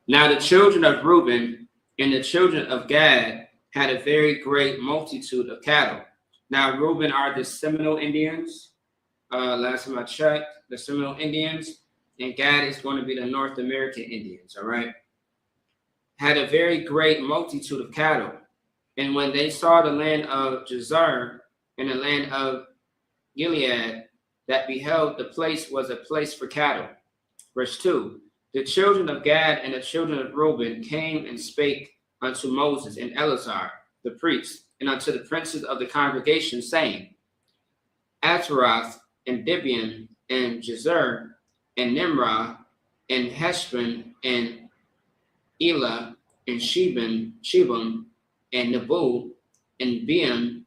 Now the children of Reuben and the children of Gad had a very great multitude of cattle. Now Reuben are the Seminole Indians. Last time I checked, the Seminole Indians, and Gad is going to be the North American Indians, all right? Had a very great multitude of cattle. And when they saw the land of Jazer and the land of Gilead, that beheld the place was a place for cattle. Verse 2, the children of Gad and the children of Reuben came and spake unto Moses and Eleazar, the priest, and unto the princes of the congregation, saying, Ataroth and Dibion and Jazer and Nimrah and Heshbon and Elah and Shebam and Nebu and Beam,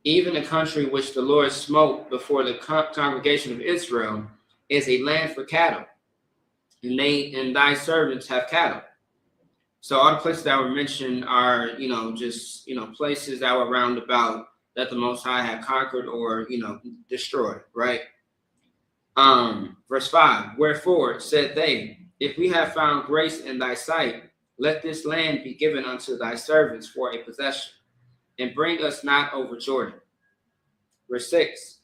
even the country which the Lord smote before the congregation of Israel, is a land for cattle, and thy servants have cattle. So all the places that were mentioned are, just places that were round about that the Most High had conquered or destroyed, right? Verse 5, wherefore said they, if we have found grace in thy sight, let this land be given unto thy servants for a possession, and bring us not over Jordan. Verse 6,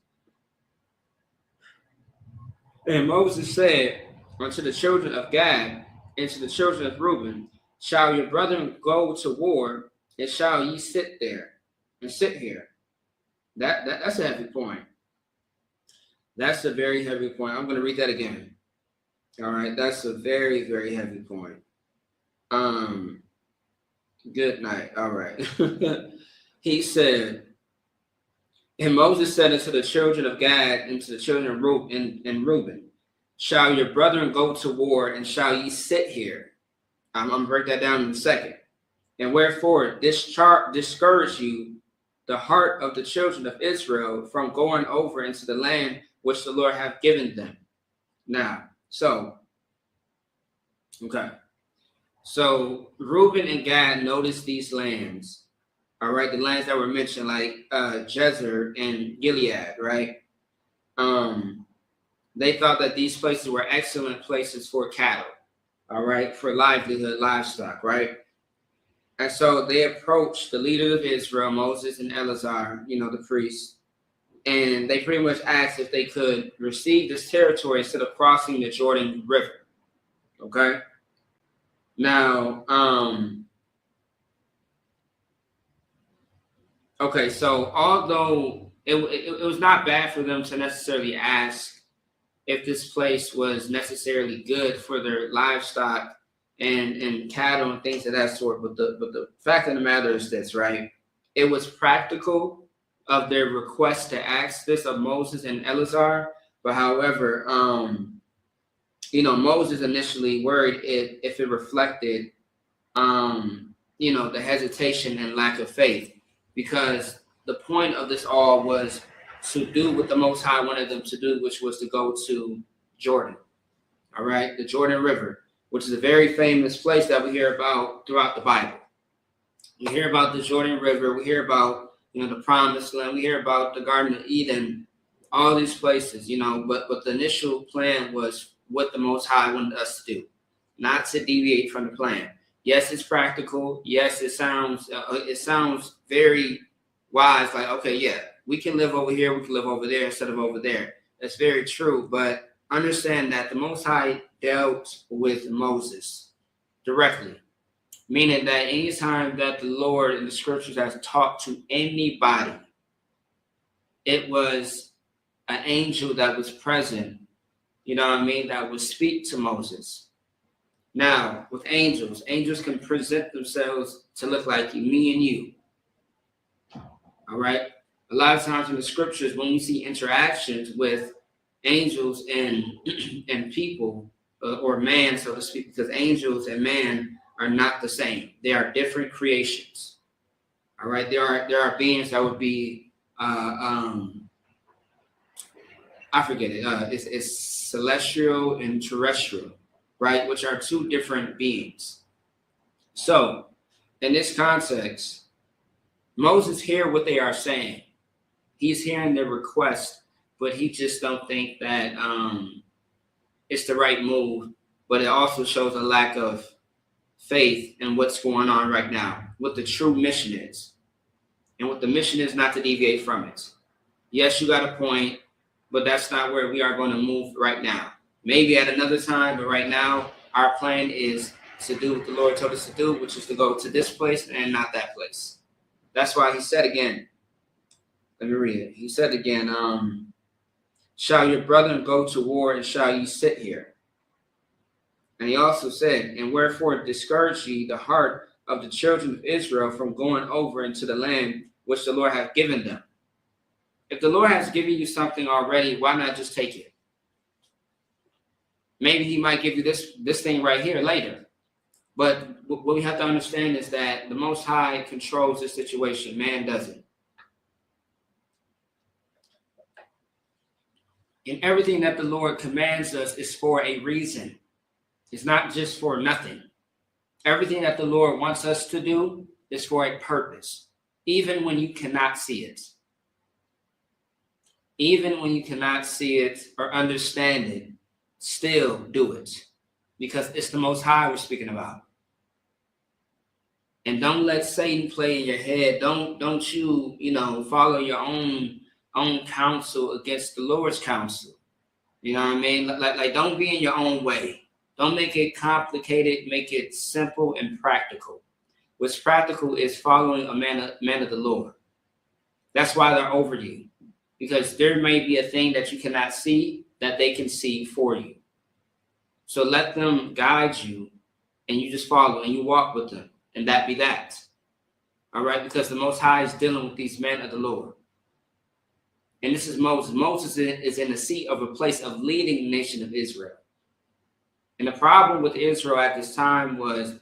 and Moses said unto the children of Gad and to the children of Reuben, shall your brethren go to war, and shall ye sit there and sit here? That's a heavy point. That's a very heavy point. I'm going to read that again. All right, that's a very, very heavy point. Good night. All right. He said, and Moses said unto the children of Gad and to the children of Reuben, shall your brethren go to war, and shall ye sit here? I'm going to break that down in a second. And wherefore discourage you the heart of the children of Israel from going over into the land which the Lord hath given them. Now, so Reuben and Gad noticed these lands, all right, the lands that were mentioned, like Jazer and Gilead, right? They thought that these places were excellent places for cattle, all right, for livelihood, livestock, right? And so they approached the leader of Israel, Moses and Eleazar, the priests, and they pretty much asked if they could receive this territory instead of crossing the Jordan River, okay? Now, so although it was not bad for them to necessarily ask if this place was necessarily good for their livestock and cattle and things of that sort. But the fact of the matter is this, right? It was practical of their request to ask this of Moses and Eleazar, but however, Moses initially worried if it reflected, the hesitation and lack of faith, because the point of this all was to do what the Most High wanted them to do, which was to go to Jordan, all right, the Jordan River, which is a very famous place that we hear about throughout the Bible. We hear about the Jordan River, we hear about, the Promised Land, we hear about the Garden of Eden, all these places, but the initial plan was what the Most High wanted us to do, not to deviate from the plan. Yes, it's practical. Yes, it sounds very wise. Like, okay, yeah, we can live over here, we can live over there instead of over there. That's very true. But understand that the Most High dealt with Moses directly, meaning that anytime that the Lord in the scriptures has talked to anybody, it was an angel that was present, that would speak to Moses. Now, with angels can present themselves to look like you, me and you. All right? A lot of times in the scriptures, when we see interactions with angels and people, or man, so to speak, because angels and man are not the same. They are different creations. All right? There are beings that would be, I forget it. It's celestial and terrestrial, right? Which are two different beings. So, in this context, Moses hears what they are saying. He's hearing their request, but he just don't think that it's the right move. But it also shows a lack of faith in what's going on right now, what the true mission is. And what the mission is, not to deviate from it. Yes, you got a point, but that's not where we are going to move right now. Maybe at another time, but right now, our plan is to do what the Lord told us to do, which is to go to this place and not that place. That's why he said again, let me read it. He said again, shall your brethren go to war, and shall ye sit here? And he also said, and wherefore discourage ye the heart of the children of Israel from going over into the land which the Lord hath given them. If the Lord has given you something already, why not just take it? Maybe he might give you this thing right here later. But what we have to understand is that the Most High controls the situation. Man doesn't. And everything that the Lord commands us is for a reason. It's not just for nothing. Everything that the Lord wants us to do is for a purpose, even when you cannot see it. Even when you cannot see it or understand it, still do it, because it's the Most High we're speaking about. And don't let Satan play in your head. Don't you follow your own counsel against the Lord's counsel. You know what I mean? Like don't be in your own way. Don't make it complicated. Make it simple and practical. What's practical is following a man of the Lord. That's why they're over you, because there may be a thing that you cannot see that they can see for you. So let them guide you, and you just follow and you walk with them, and that be that. All right, because the Most High is dealing with these men of the Lord. And this is Moses. Moses is in the seat of a place of leading the nation of Israel. And the problem with Israel at this time was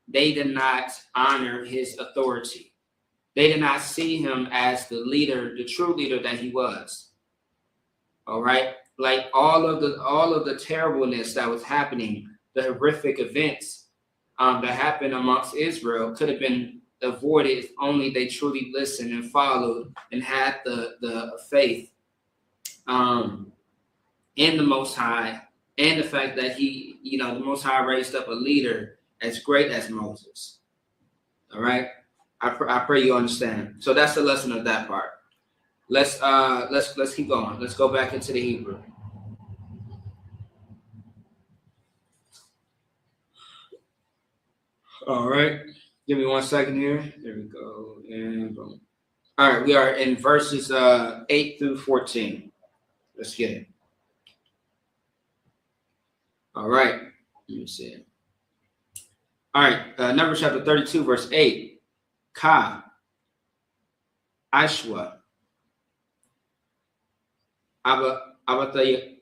they did not honor his authority. They did not see him as the leader, the true leader that he was. All right, like all of the terribleness that was happening, the horrific events that happened amongst Israel could have been avoided if only they truly listened and followed and had the faith in the Most High, and the fact that he, the Most High raised up a leader as great as Moses. All right. I pray you understand. So that's the lesson of that part. Let's keep going. Let's go back into the Hebrew. All right. Give me 1 second here. There we go. And boom. All right. We are in verses 8 through 14. Let's get it. All right. Let me see. All right, Numbers chapter 32, verse 8. Ka, Ashwa, Abatayakam,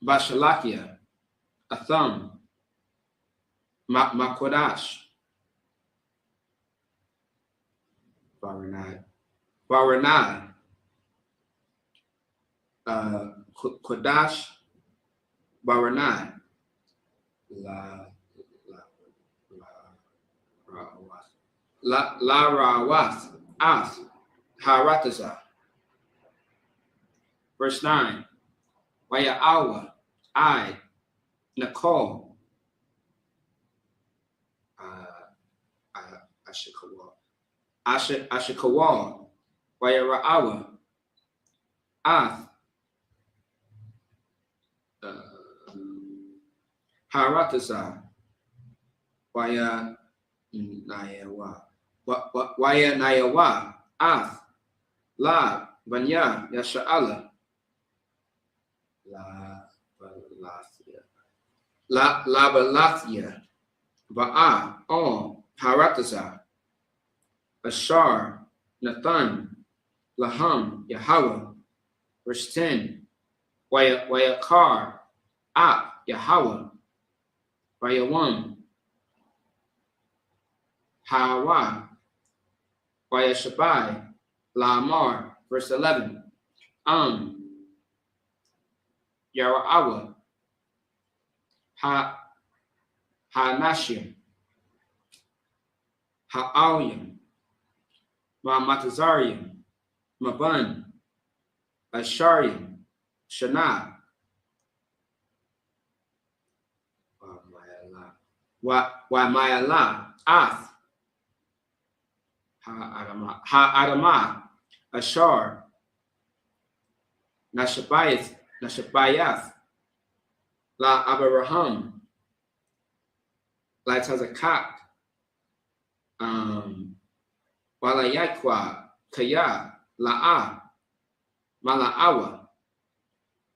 Bashalakia, Atham, Makodash, Varanai, Kodash, Varanai, La Rawath, Ath, Harataza. Verse 9. Wayaawa, I, Nicole, Ashikawal, Wayaraawa, Ath, Harataza, Waya Nayawa, Waya Nayawa, Ath, La, Banya, Yasha'ala, La Balathia, Ba'a, On, Harataza, Ashar, Nathan, Laham, Yahweh. Verse 10. Wayakar, Ap, Yahweh. Wayawam, Hawa, Wayashabai, Lamar. Verse 11. Yara'awa, Hanashim, Ha'alyim, Matazarium, Maban, Asharium, Shana, Wamayala, Ath, Ha'adama, Ashar, Nashabayath, La Abraham, La Tazakak, Walayakwa, Kaya, La'a, Mala'awa,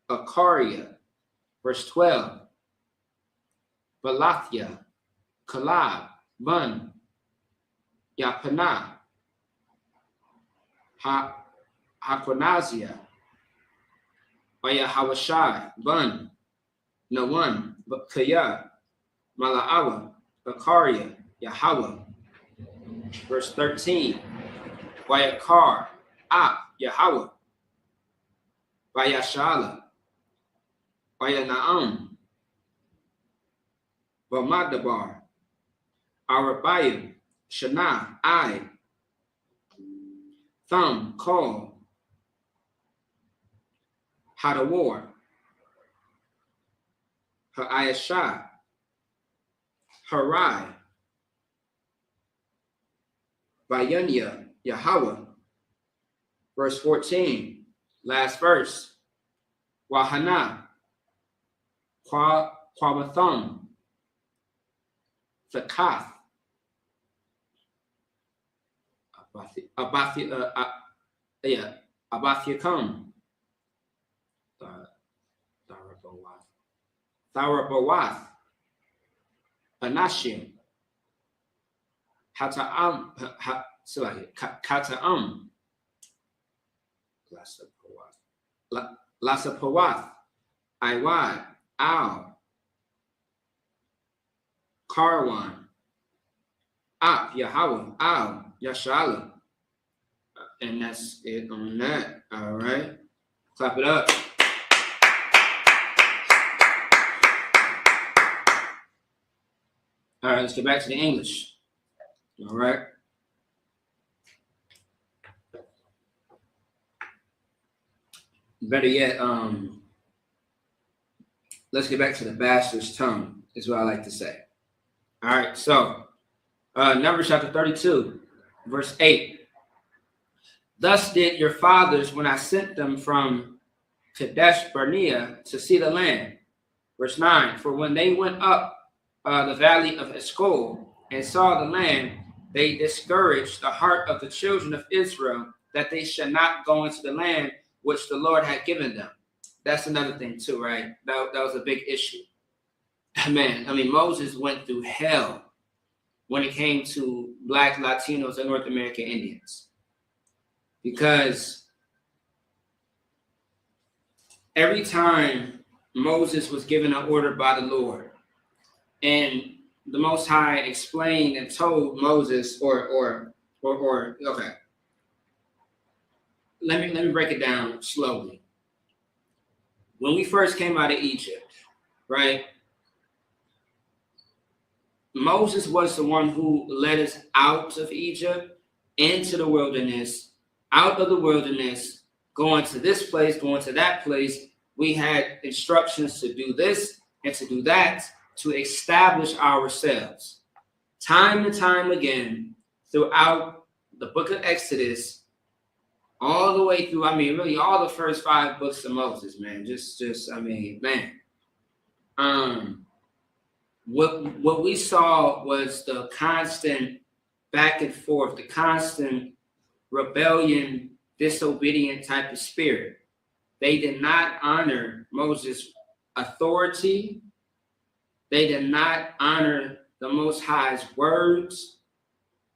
Akaria. Verse 12. Balathia, Kalab, Bun, Yapana, Hakonazia, Wayahawashai, Bun, Nawan, Kaya, Mala'awa, Akaria, Yahweh. Verse 13. Wayakar, Ap, Yahweh, Wayashala, Wayanaam, Vamadabar, Arabayim, Shana, I, Thumb, Call, Hadawar, Ha'ayashah, Harai, Vayunya, Yahweh. Verse 14, last verse. Wahana, Kwabatham, Thakath, Abathiakam, Tharabawath, Anashim, Kata'am, Lasapawath, Iwad, Al, Karwan, Ap, Yahweh, Al, Yashala. And that's it on that. All right. Clap it up. All right, let's get back to the English. All right. Better yet, let's get back to the bastard's tongue, is what I like to say. All right, so Numbers chapter 32, verse 8. Thus did your fathers when I sent them from Kadesh Barnea to see the land. Verse 9. For when they went up the valley of Eshcol and saw the land, they discouraged the heart of the children of Israel that they should not go into the land which the Lord had given them. that's another thing too, right? That was a big issue. Man, I mean, Moses went through hell when it came to Black, Latinos, and North American Indians. Because every time Moses was given an order by the Lord, and the Most High explained and told Moses, okay, let me break it down slowly. When we first came out of Egypt, right? Moses was the one who led us out of Egypt into the wilderness, out of the wilderness, going to this place, going to that place. We had instructions to do this and to do that, to establish ourselves. Time and time again, throughout the book of Exodus, all the way through, I mean, really all the first 5 books of Moses, man. I mean, man. What we saw was the constant back and forth, the constant rebellion, disobedient type of spirit. They did not honor Moses' authority. They did not honor the Most High's words,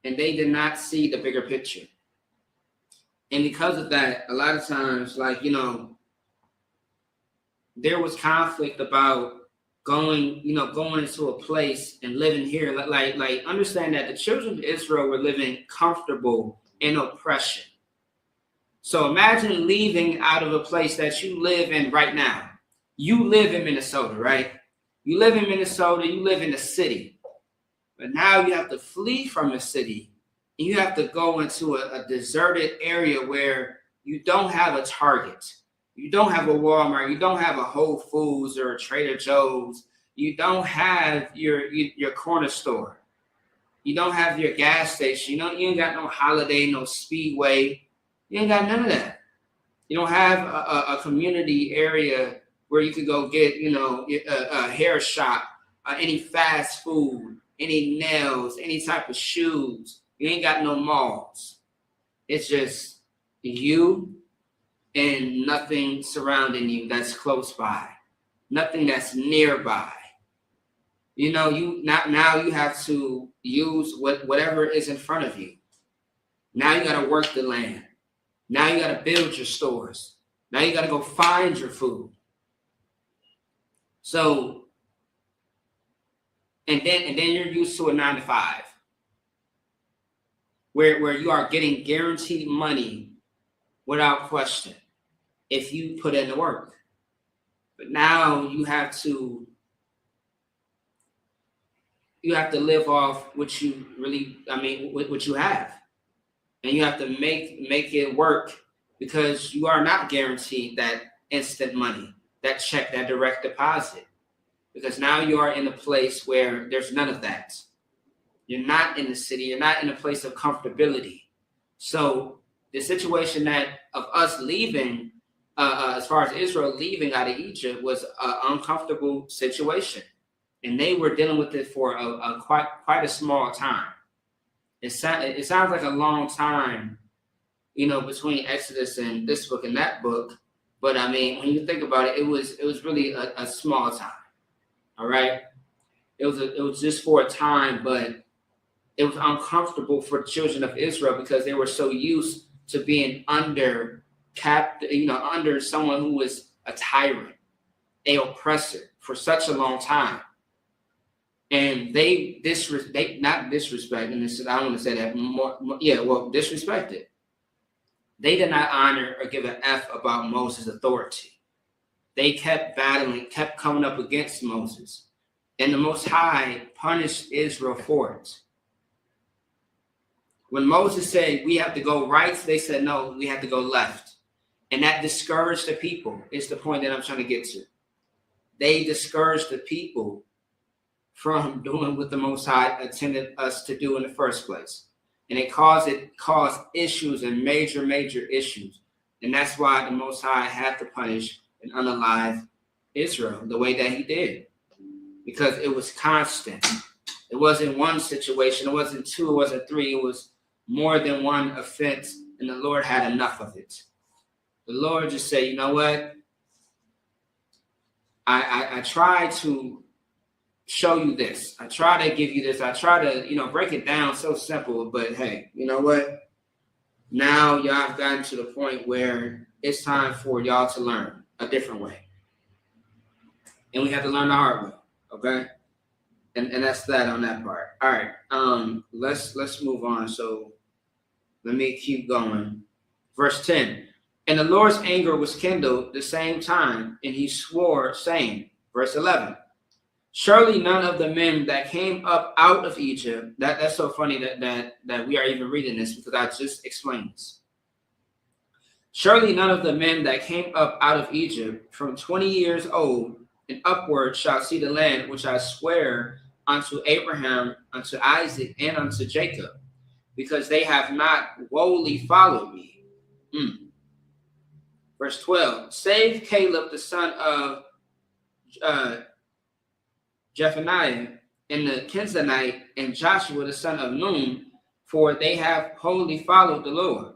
and they did not see the bigger picture. And because of that, a lot of times, like, you know, there was conflict about going into a place and living here. Like understand that the children of Israel were living comfortable in oppression. So imagine leaving out of a place that you live in right now. You live in Minnesota, right? You live in Minnesota, you live in the city. But now you have to flee from the city, and you have to go into a deserted area where you don't have a Target. You don't have a Walmart. You don't have a Whole Foods or a Trader Joe's. You don't have your corner store. You don't have your gas station. You ain't got no Holiday, no Speedway. You ain't got none of that. You don't have a community area where you could go get, a hair shop, any fast food, any nails, any type of shoes. You ain't got no malls. It's just you and nothing surrounding you that's close by, nothing that's nearby. Now you have to use whatever is in front of you. Now you got to work the land. Now you got to build your stores. Now you got to go find your food. So, and then you're used to a 9 to 5, where you are getting guaranteed money without question if you put in the work. But now you have to live off what you what you have. And you have to make it work, because you are not guaranteed that instant money, that check, that direct deposit. Because now you are in a place where there's none of that. You're not in the city. You're not in a place of comfortability. So the situation of us leaving, as far as Israel leaving out of Egypt, was an uncomfortable situation. And they were dealing with it for quite a small time. It sounds like a long time, between Exodus and this book and that book. But I mean, when you think about it, it was really a small time. All right, it was just for a time, but it was uncomfortable for the children of Israel because they were so used to being under someone who was a tyrant, a oppressor for such a long time. And they disrespected. They did not honor or give an F about Moses' authority. They kept battling, kept coming up against Moses. And the Most High punished Israel for it. When Moses said, we have to go right, they said, no, we have to go left. And that discouraged the people, is the point that I'm trying to get to. They discouraged the people from doing what the Most High intended us to do in the first place. And it caused issues and major issues. And that's why the Most High had to punish and unalive Israel the way that he did. Because it was constant. It wasn't one situation, it wasn't 2, it wasn't 3, it was more than one offense, and the Lord had enough of it. The Lord just said, you know what? I try to show you this. I try to give you this. I try to, break it down so simple. But hey, you know what? Now y'all have gotten to the point where it's time for y'all to learn a different way. And we have to learn the hard way. Okay? And that's that on that part. All right. Let's move on. So let me keep going. Verse 10. And the Lord's anger was kindled the same time, and he swore, saying, verse 11. Surely none of the men that came up out of Egypt, that's so funny that we are even reading this, because I just explained this. Surely none of the men that came up out of Egypt from 20 years old and upward shall see the land which I swear unto Abraham, unto Isaac, and unto Jacob, because they have not wholly followed me. Verse 12, save Caleb the son of Jephunneh, and the Kenizzite, and Joshua the son of Nun, for they have wholly followed the Lord.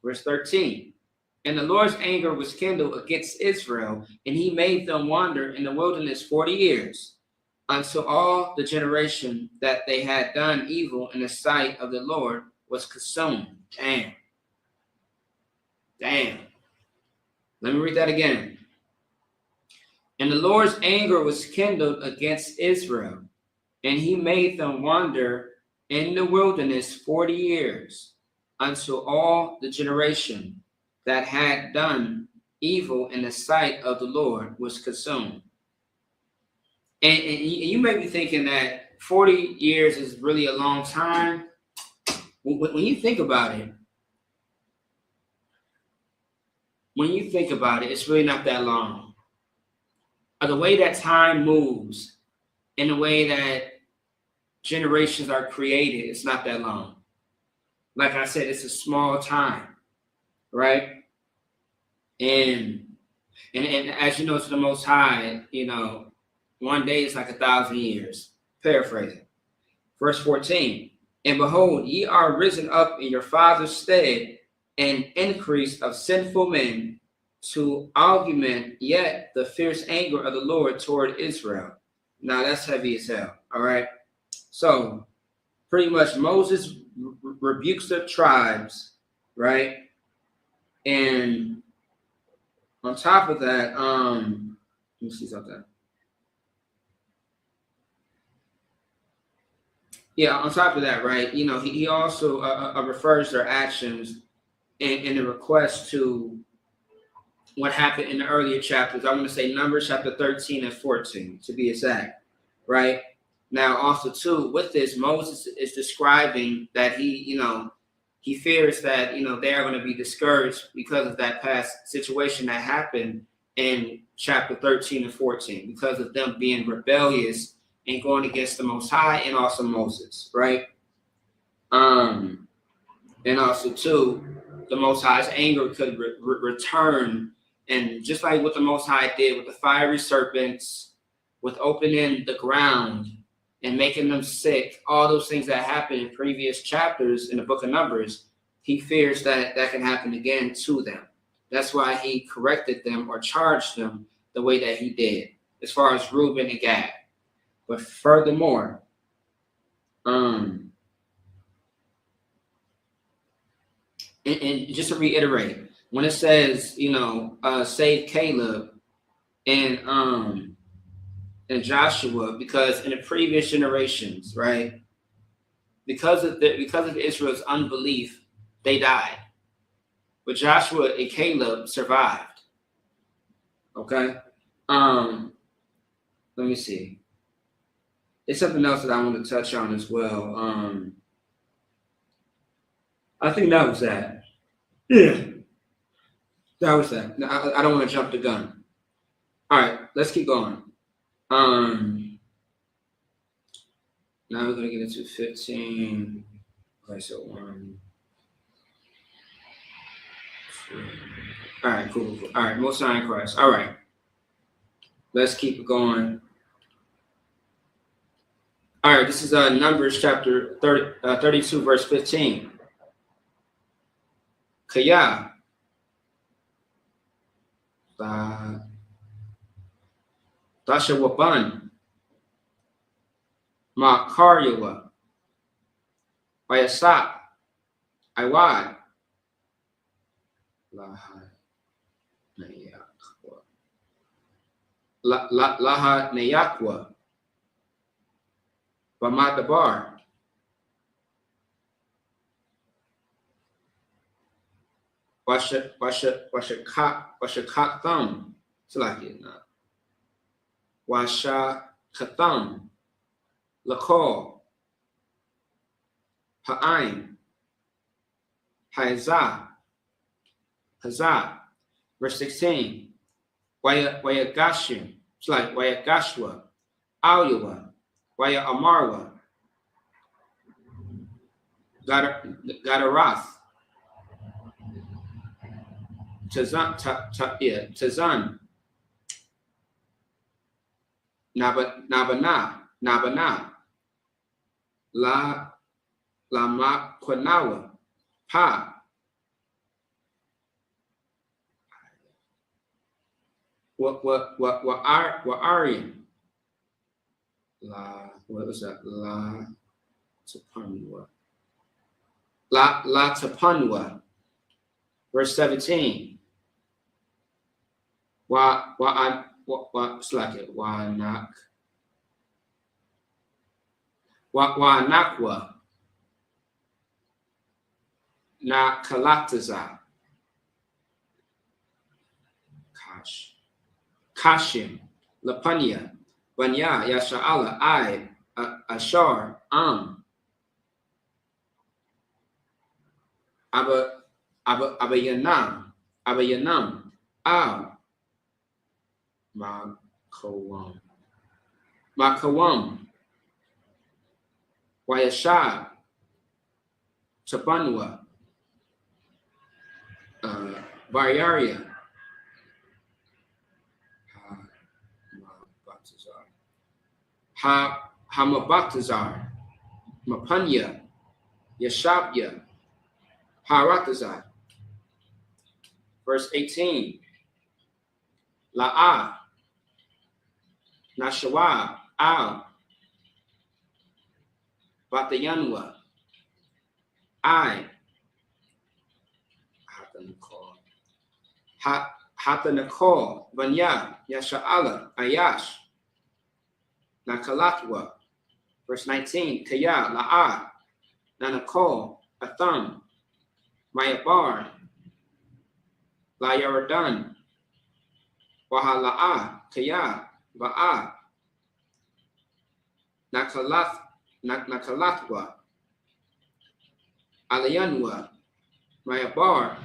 Verse 13, and the Lord's anger was kindled against Israel, and he made them wander in the wilderness 40 years, until all the generation that they had done evil in the sight of the Lord was consumed. Damn. Let me read that again. And the Lord's anger was kindled against Israel, and he made them wander in the wilderness 40 years, until all the generation that had done evil in the sight of the Lord was consumed. And you may be thinking that 40 years is really a long time. When you think about it, it's really not that long. The way that time moves and the way that generations are created, it's not that long. Like I said, it's a small time, right? And as you know, to the Most High, one day is like 1,000 years. Paraphrasing. Verse 14, and behold, ye are risen up in your father's stead, an increase of sinful men, to augment yet the fierce anger of the Lord toward Israel. Now that's heavy as hell. All right. So pretty much Moses rebukes the tribes, right? And on top of that, let me see something. Yeah, on top of that, right? He also refers their actions in the request to what happened in the earlier chapters. I want to say Numbers chapter 13 and 14, to be exact, right? Now, also, too, with this, Moses is describing that he fears that, they are going to be discouraged because of that past situation that happened in chapter 13 and 14, because of them being rebellious and going against the Most High and also Moses, right? And also, too, the Most High's anger could return. And just like what the Most High did with the fiery serpents, with opening the ground and making them sick, all those things that happened in previous chapters in the book of Numbers, he fears that can happen again to them. That's why he corrected them or charged them the way that he did, as far as Reuben and Gad. But furthermore, and just to reiterate, when it says, save Caleb and Joshua, because in the previous generations, right, because of Israel's unbelief, they died. But Joshua and Caleb survived. Okay? Let me see. There's something else that I want to touch on as well. I think that was that. Yeah. That was that. I don't want to jump the gun. All right, let's keep going. Now we're going to get into 15. Okay, so 1, 2. All right, cool. All right, Most High in Christ. All right. Let's keep it going. All right, this is Numbers chapter 32, verse 15. Kaya. Tashawaban, Ma Karyawa, Wayasat, Iwad, Laha Nayakwa, Laha Nayakwa, Bamadabar, Washakatham, Salakina, Washakatham, Lakol, Ha'aim, Hazah, verse 16, Wayagashim, it's like Wayagashwa, Alyawa, Waya Amarwa, Gadarath, Tazan, Nabana, Lama Kwanawa, Pa, what Aryan, what was that? La Tapanwa, verse 17. Nakwa, Na Kalataza, Kashim, Lapanya, Banya, Yasha'ala, Ashar, Abayanam, Makawam, Wayashab, Tabanwa, Baryaria, Hamabatazar, Mapanya, Yashabya, Haratazar. Verse 18, La'ah, Nashawa, Al, Batayanwa, Hatanakol, Banya, Yasha'ala, Ayash, Nakalatwa. Verse 19, Kaya, La'ah, Nanakol, Atham, Mayabar, La Yaradan, Wahala'ah, Kaya, Ba'ah, Nakalatwa, Alayanwa, Mayabar,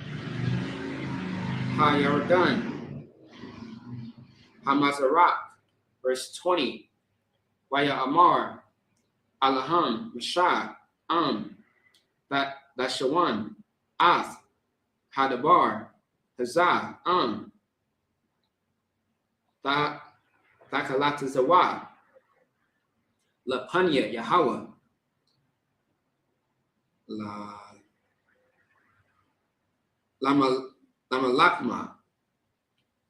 Ha Yaradan, Hamazarak. Verse 20, Waya Amar, Alaham, Mashah, Dashawan, Ath, Hadabar, Hazah, Thakalatazawa, Lapanya, Yahweh, Lamalakma.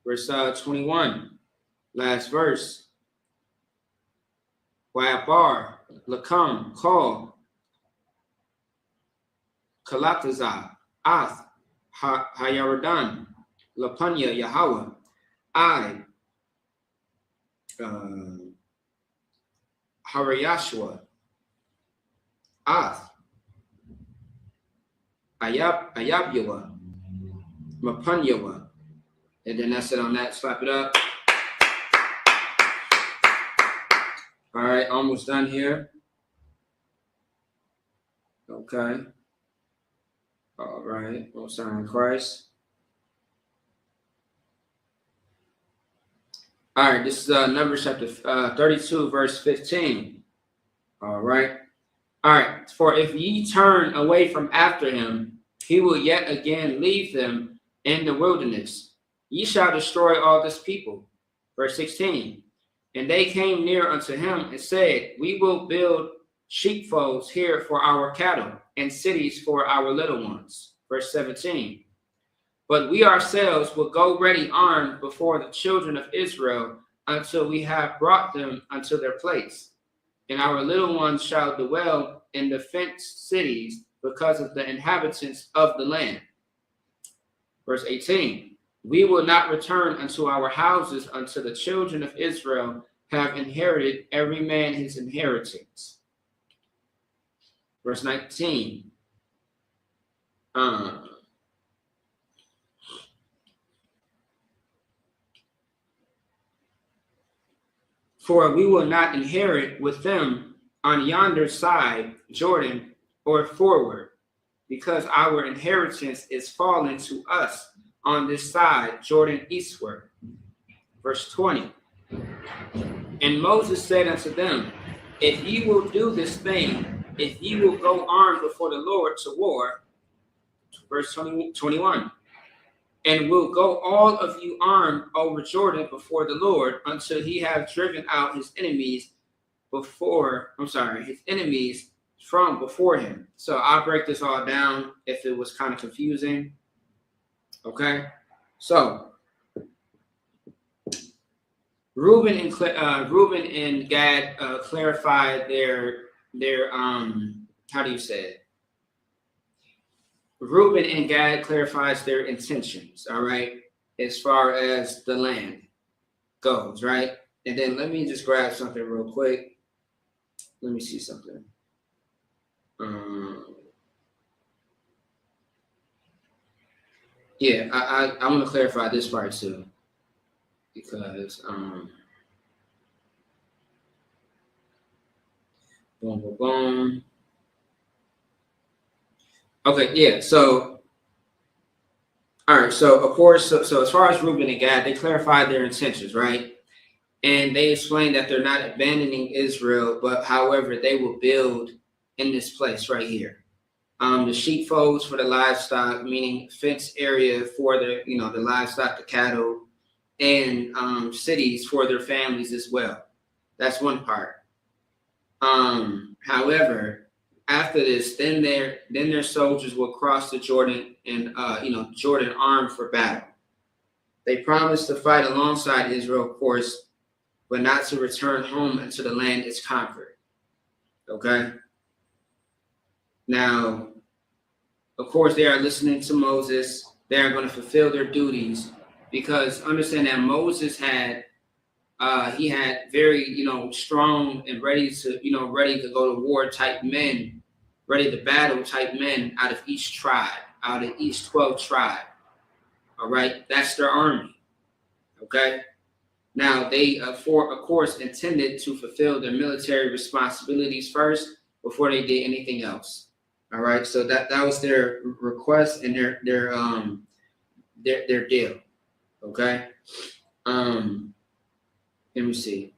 Verse 21, last verse. Wayabar, Lakam, Kol, Kalataza, Ath, Hayaradan, Lapanya, Yahweh, Harayashua, Ath, Ayabyawa, Mapanyawa. And then that's it on that. Slap it up. All right, almost done here. Okay. All right, most high in Christ. All right, this is Numbers chapter 32, verse 15. All right. All right, for if ye turn away from after him, he will yet again leave them in the wilderness. Ye shall destroy all this people. Verse 16. And they came near unto him and said, we will build sheepfolds here for our cattle and cities for our little ones. Verse 17. But we ourselves will go ready armed before the children of Israel until we have brought them unto their place. And our little ones shall dwell in the fenced cities because of the inhabitants of the land. Verse 18, we will not return unto our houses until the children of Israel have inherited every man his inheritance. Verse 19, for we will not inherit with them on yonder side Jordan or forward, because our inheritance is fallen to us on this side Jordan eastward. Verse 20, and Moses said unto them, if ye will do this thing, if ye will go armed before the Lord to war, verse 21, and will go all of you armed over Jordan before the Lord until he have driven out his enemies his enemies from before him. So I'll break this all down if it was kind of confusing. Okay, so Reuben and Gad clarified their how do you say it? Reuben and Gad clarifies their intentions, all right, as far as the land goes, right? And then let me just grab something real quick. Let me see something. Yeah, I want to clarify this part too, because boom, boom, boom. Okay, yeah. So, all right. So, of course, so as far as Reuben and Gad, they clarified their intentions, right? And they explained that they're not abandoning Israel, but however, they will build in this place right here. The sheepfolds for the livestock, meaning fenced area for the livestock, the cattle, and cities for their families as well. That's one part. However, after this, then their soldiers will cross the Jordan and Jordan armed for battle. They promised to fight alongside Israel, of course, but not to return home until the land is conquered. Okay. Now, of course, they are listening to Moses. They are going to fulfill their duties, because understand that Moses had very strong and ready to go to war type men, ready to battle type men out of each tribe, out of each 12 tribe. All right, that's their army. Okay. Now they of course intended to fulfill their military responsibilities first before they did anything else. All right, so that was their request and their deal. Okay. Let me see.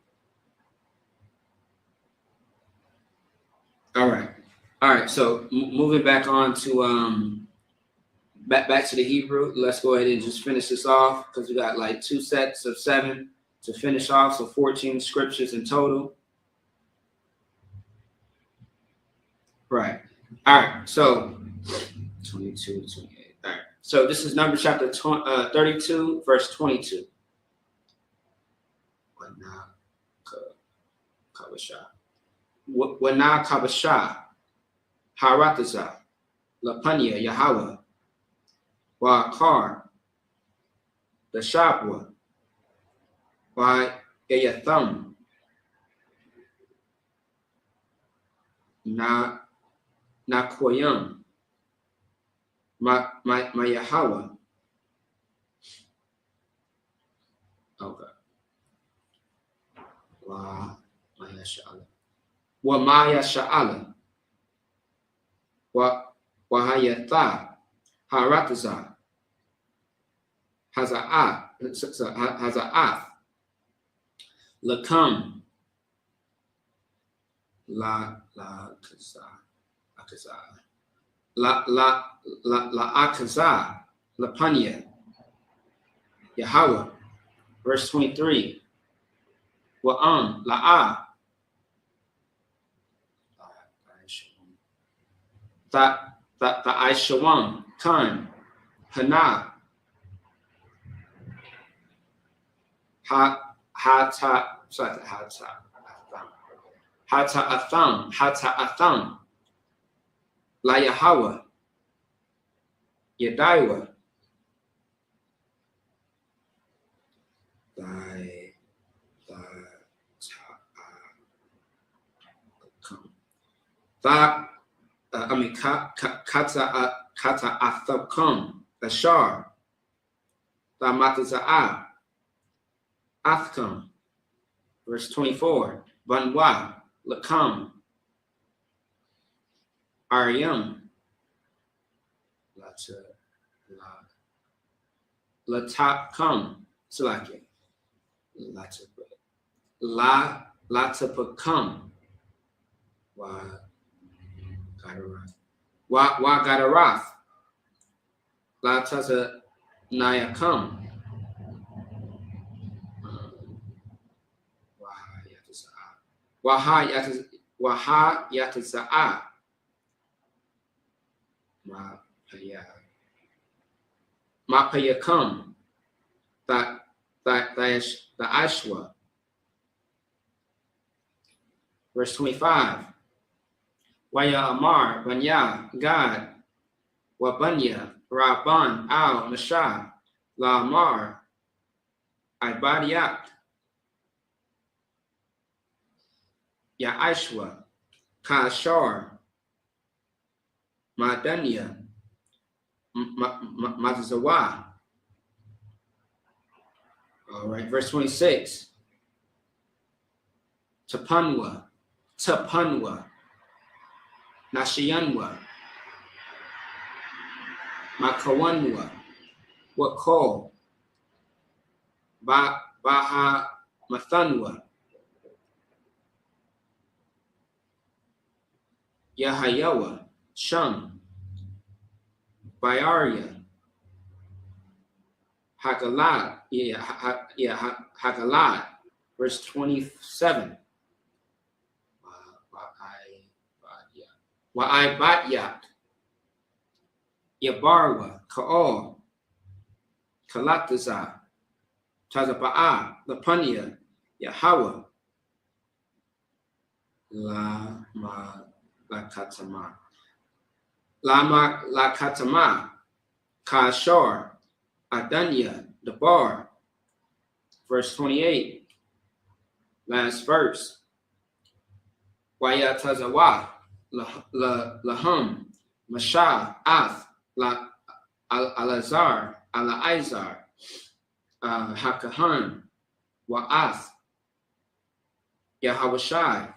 All right. So moving back on to back to the Hebrew. Let's go ahead and just finish this off, because we got like 2 sets of 7 to finish off, so 14 scriptures in total. Right. All right. So 22, 28. All right. So this is Numbers chapter 32, verse 22. Wana kabasha harataza lapanya Yahweh wa kar the shabwa wa yatham na koyam my Yahweh. Okay. Wa maya sha'ala. Wa maya sha'ala. Wa hayatha harataza haza'ath lakam la akaza lapanya Yahweh. Verse 23. Wa'am la'a Aishawam kan hana Atham, La Yahweh, Yediwa, Kata Athakam, Ashar, Mataza'ah, Athkam, verse 24, Banwa, Lakam, Aryam, Latakam, Salaki, Latapakam, Wa Gadarath, Lataza Nayakam, Waha Yataza'a, Mapayakam, the Ashwa. Verse 25. Waya Amar, Banya, God, Wabanya, Rabban, Al, Mashah, La Amar, Ibadiat, Ya Ashwa, Kashar, Madanya, Matazawa. All right, verse 26. Tapanwa, Nashiyanwa, Makawanwa, Wako, Baha Mathanwa, Yahayawa, Shum, Bayaria, Hakalat, Hakalat, verse 27. Wa'aibatyat, Yabarwa, Ka'or, Kalataza, Tazaba'a, Lapanya, Yahweh, Lakatama, Kashar, Adanya, Dabar, verse 28, last verse. Wayatazawa, Lahum, Mashah, Ath, Alazar, Alaizar, Hakahan, Wa'ath, Yahawashai,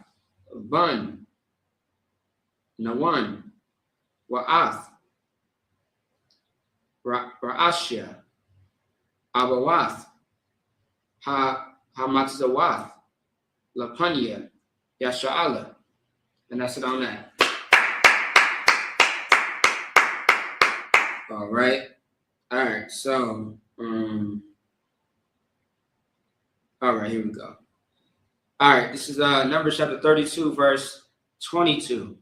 Bun, Nawan, Wa'ath, Ra'ashia, Abawath, Hamatzawath, Lapanya, Yasha'ala. And that's it on that. All right. So, all right, here we go. All right, this is Numbers chapter 32, verse 22.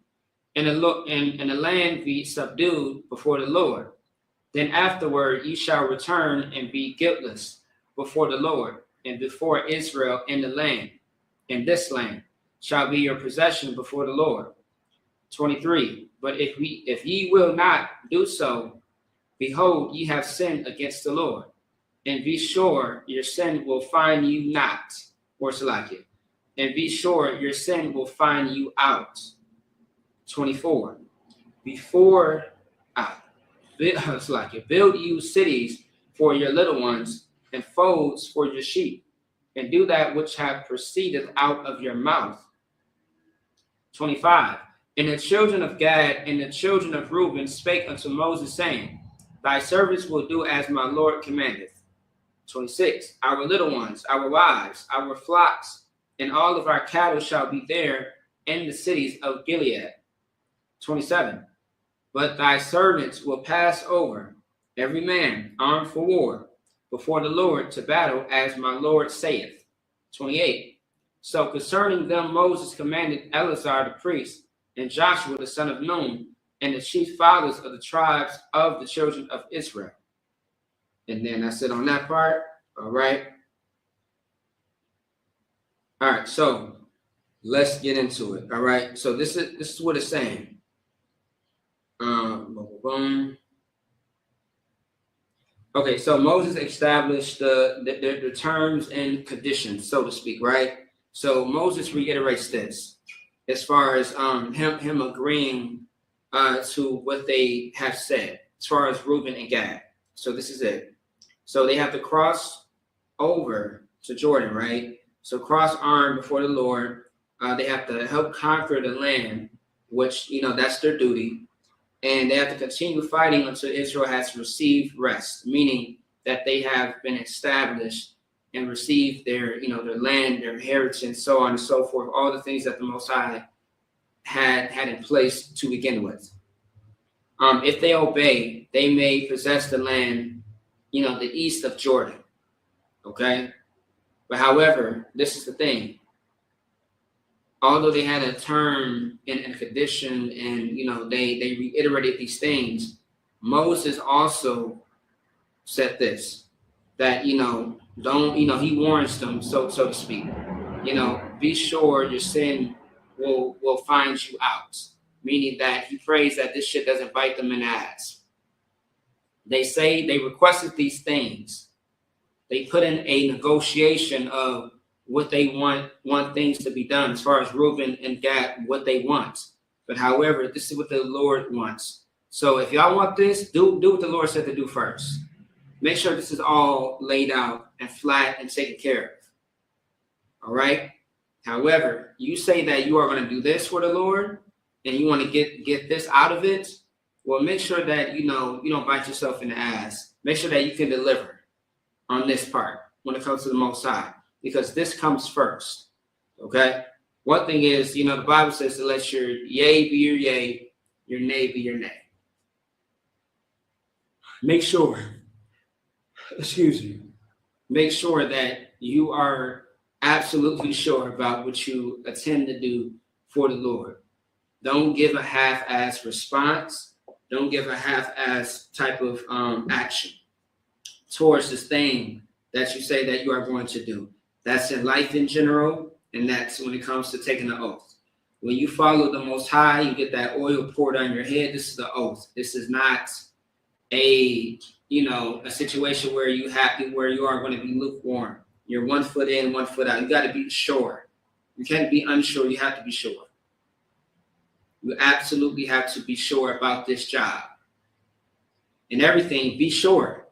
And the land be subdued before the Lord. Then afterward ye shall return and be guiltless before the Lord and before Israel in the land. And this land shall be your possession before the Lord. 23. But if ye will not do so, behold, ye have sinned against the Lord. And be sure your sin will find you not, or Salakia. And be sure your sin will find you out. 24. Build you cities for your little ones and folds for your sheep, and do that which have proceeded out of your mouth. 25. And the children of Gad and the children of Reuben spake unto Moses, saying, Thy servants will do as my Lord commandeth. 26. Our little ones, our wives, our flocks, and all of our cattle shall be there in the cities of Gilead. 27. But thy servants will pass over, every man armed for war, before the Lord to battle, as my Lord saith. 28. So concerning them Moses commanded Eleazar the priest, and Joshua the son of Nun, and the chief fathers of the tribes of the children of Israel. And then that's it on that part. All right. All right, so let's get into it. All right, so this is what it's saying. Boom, boom. Okay, so Moses established the terms and conditions, so to speak, right? So Moses reiterates this as far as him agreeing to what they have said, as far as Reuben and Gad. So this is it. So they have to cross over to Jordan, right? So cross armed before the Lord. They have to help conquer the land, which that's their duty. And they have to continue fighting until Israel has received rest, meaning that they have been established and received their land, their inheritance, so on and so forth, all the things that the Most High had in place to begin with. If they obey, they may possess the land, the east of Jordan. Okay? But however, this is the thing. Although they had a term and a condition and they reiterated these things, Moses also said this, that don't he warns them, so to speak, be sure your sin will find you out, meaning that he prays that this shit doesn't bite them in the ass. They say they requested these things. They put in a negotiation of what they want things to be done, as far as Reuben and Gad, what they want. But however, this is what the Lord wants. So if y'all want this, do what the Lord said to do first. Make sure this is all laid out and flat and taken care of. All right? However, you say that you are going to do this for the Lord and you want to get this out of it, well, make sure that you don't bite yourself in the ass. Make sure that you can deliver on this part when it comes to the Most High, because this comes first. Okay? One thing is, the Bible says to let your yea be your yea, your nay be your nay. Make sure that you are absolutely sure about what you intend to do for the Lord. Don't give a half-ass response. Don't give a half-ass type of action towards this thing that you say that you are going to do. That's in life in general, and that's when it comes to taking the oath. When you follow the Most High, you get that oil poured on your head. This is the oath. This is not a situation where you are going to be lukewarm. You're 1 foot in, 1 foot out. You got to be sure. You can't be unsure. You have to be sure. You absolutely have to be sure about this job. And everything, be sure.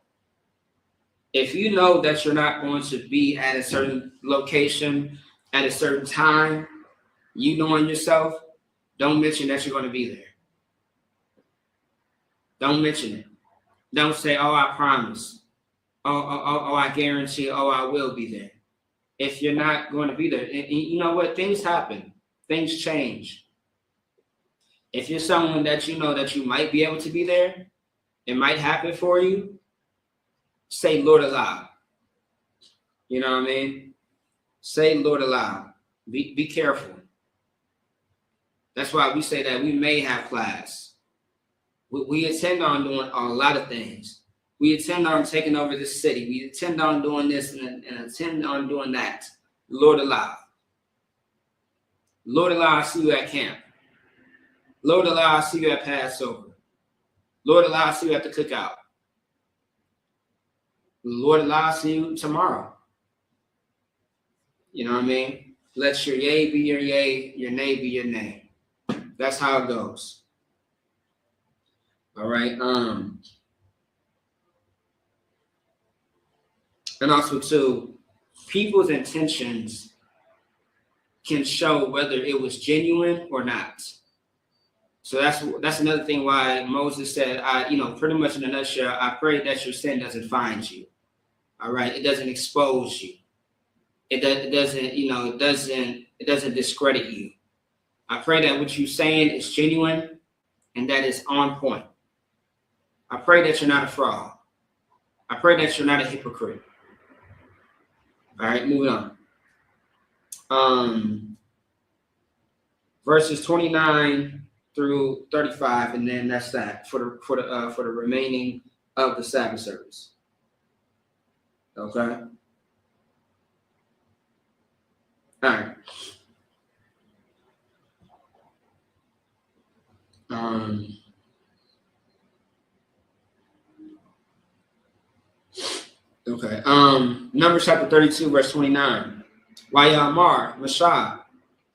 If you know that you're not going to be at a certain location at a certain time, you knowing yourself, don't mention that you're going to be there. Don't mention it. Don't say, oh, I promise. Oh, I guarantee. Oh, I will be there. If you're not going to be there, and you know what? Things happen. Things change. If you're someone that you know that you might be able to be there, it might happen for you, say Lord aloud. You know what I mean? Say Lord aloud. Be careful. That's why we say that we may have class. We intend on doing a lot of things. We intend on taking over this city. We intend on doing this and intend on doing that. Lord aloud. Lord aloud, I see you at camp. Lord aloud, I see you at Passover. Lord aloud, I see you at the cookout. Lord aloud, I see you tomorrow. You know what I mean? Let your yea be your yea, your nay be your nay. That's how it goes. All right. And also too, people's intentions can show whether it was genuine or not. So that's another thing why Moses said, pretty much in a nutshell, I pray that your sin doesn't find you. All right, it doesn't expose you. It doesn't discredit you. I pray that what you're saying is genuine and that is on point. I pray that you're not a fraud. I pray that you're not a hypocrite. All right, moving on. Verses 29 through 35, and then that's that for the remaining of the Sabbath service. Okay. All right. Okay. Numbers chapter 32, verse 29. Wayamar, Mashah,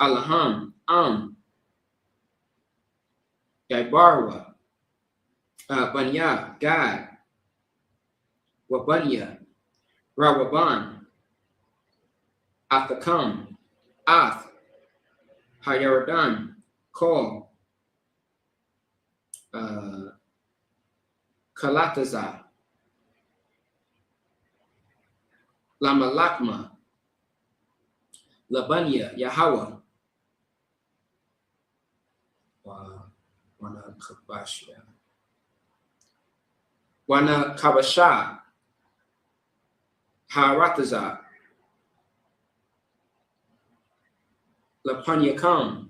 Alaham, Yabarwa, Banya, Gad, Wabanya, Rawaban, Athakam, Ath, Hayaradan, Kol, Kalataza, Lamalakma, Labanya, Yahweh, Wana Kabashya, Wana Kabasha, Harataza, Lapanyakam,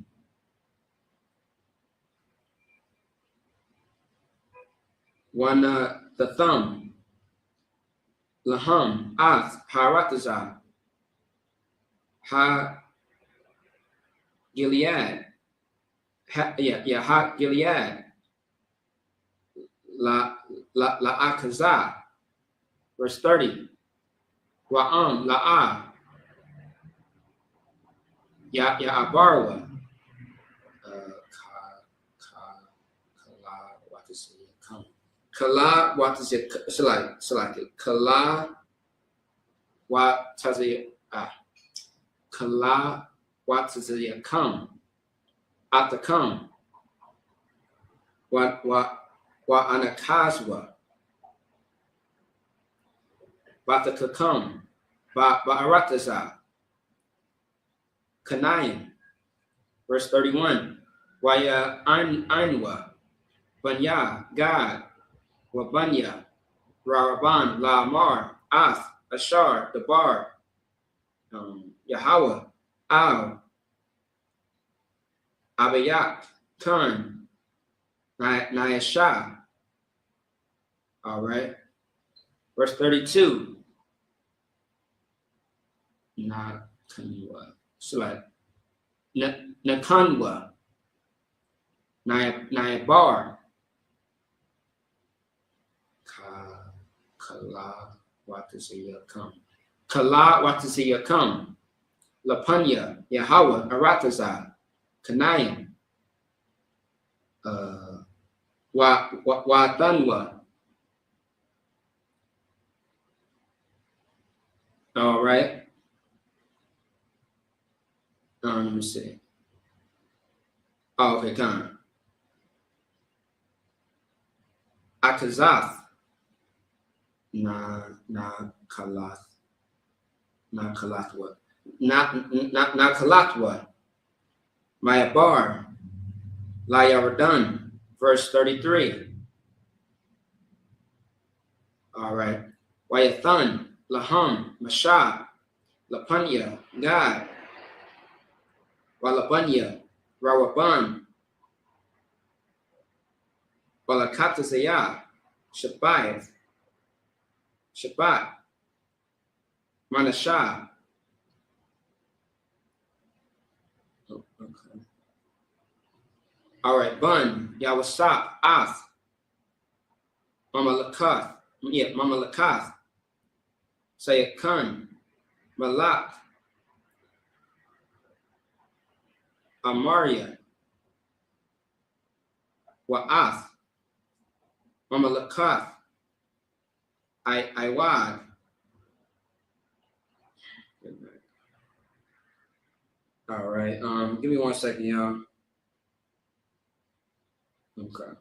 Wana the thumb, Laham, Ath, Harataza, Ha Gilead, Ha Gilead, La Akaza, verse 30. Wa'am, La'a, Ya Abarwa, Kala, what is it? Kala, what is it? Select it. Kala, what does it? Kala, what is it? Come. At the come. What anakazwa. Bata come. Ba arataza. Kanayim. Verse 31. Waya anwa. Banya, God. Wabanya. Raraban, Lamar, Ath, Ashar, Dabar, Yahweh, Al, Abayak, Kun, Nayasha. All right. Verse 32. Nakanwa. Select. Nakanwa. Nayabar. Kala, Wataziyakam. Kala, Wataziyakam. Lapanya, Yahweh, Arataza, Kanayim. Watanwa. All right. Let me see. Oh, okay, come. Akazath. Na Kalath. Na Kalathwa. Na Kalathwa. Mayabar. Layaradan. Verse 33. All right. Wayathan. Laham. Mashah. Lapanya. Gad. Walabanya. Rawaban. Walakatazaya. Shabbat. Shabbat. Manashah. Oh, okay. All right. Bun. Yawasap. Ath. Mama Lakath. Yeah, Mama Lakath. Sayakun. Malak. Amaria. Wa'ath. Mama Lakath. Iwad. All right. Give me 1 second, y'all. Okay.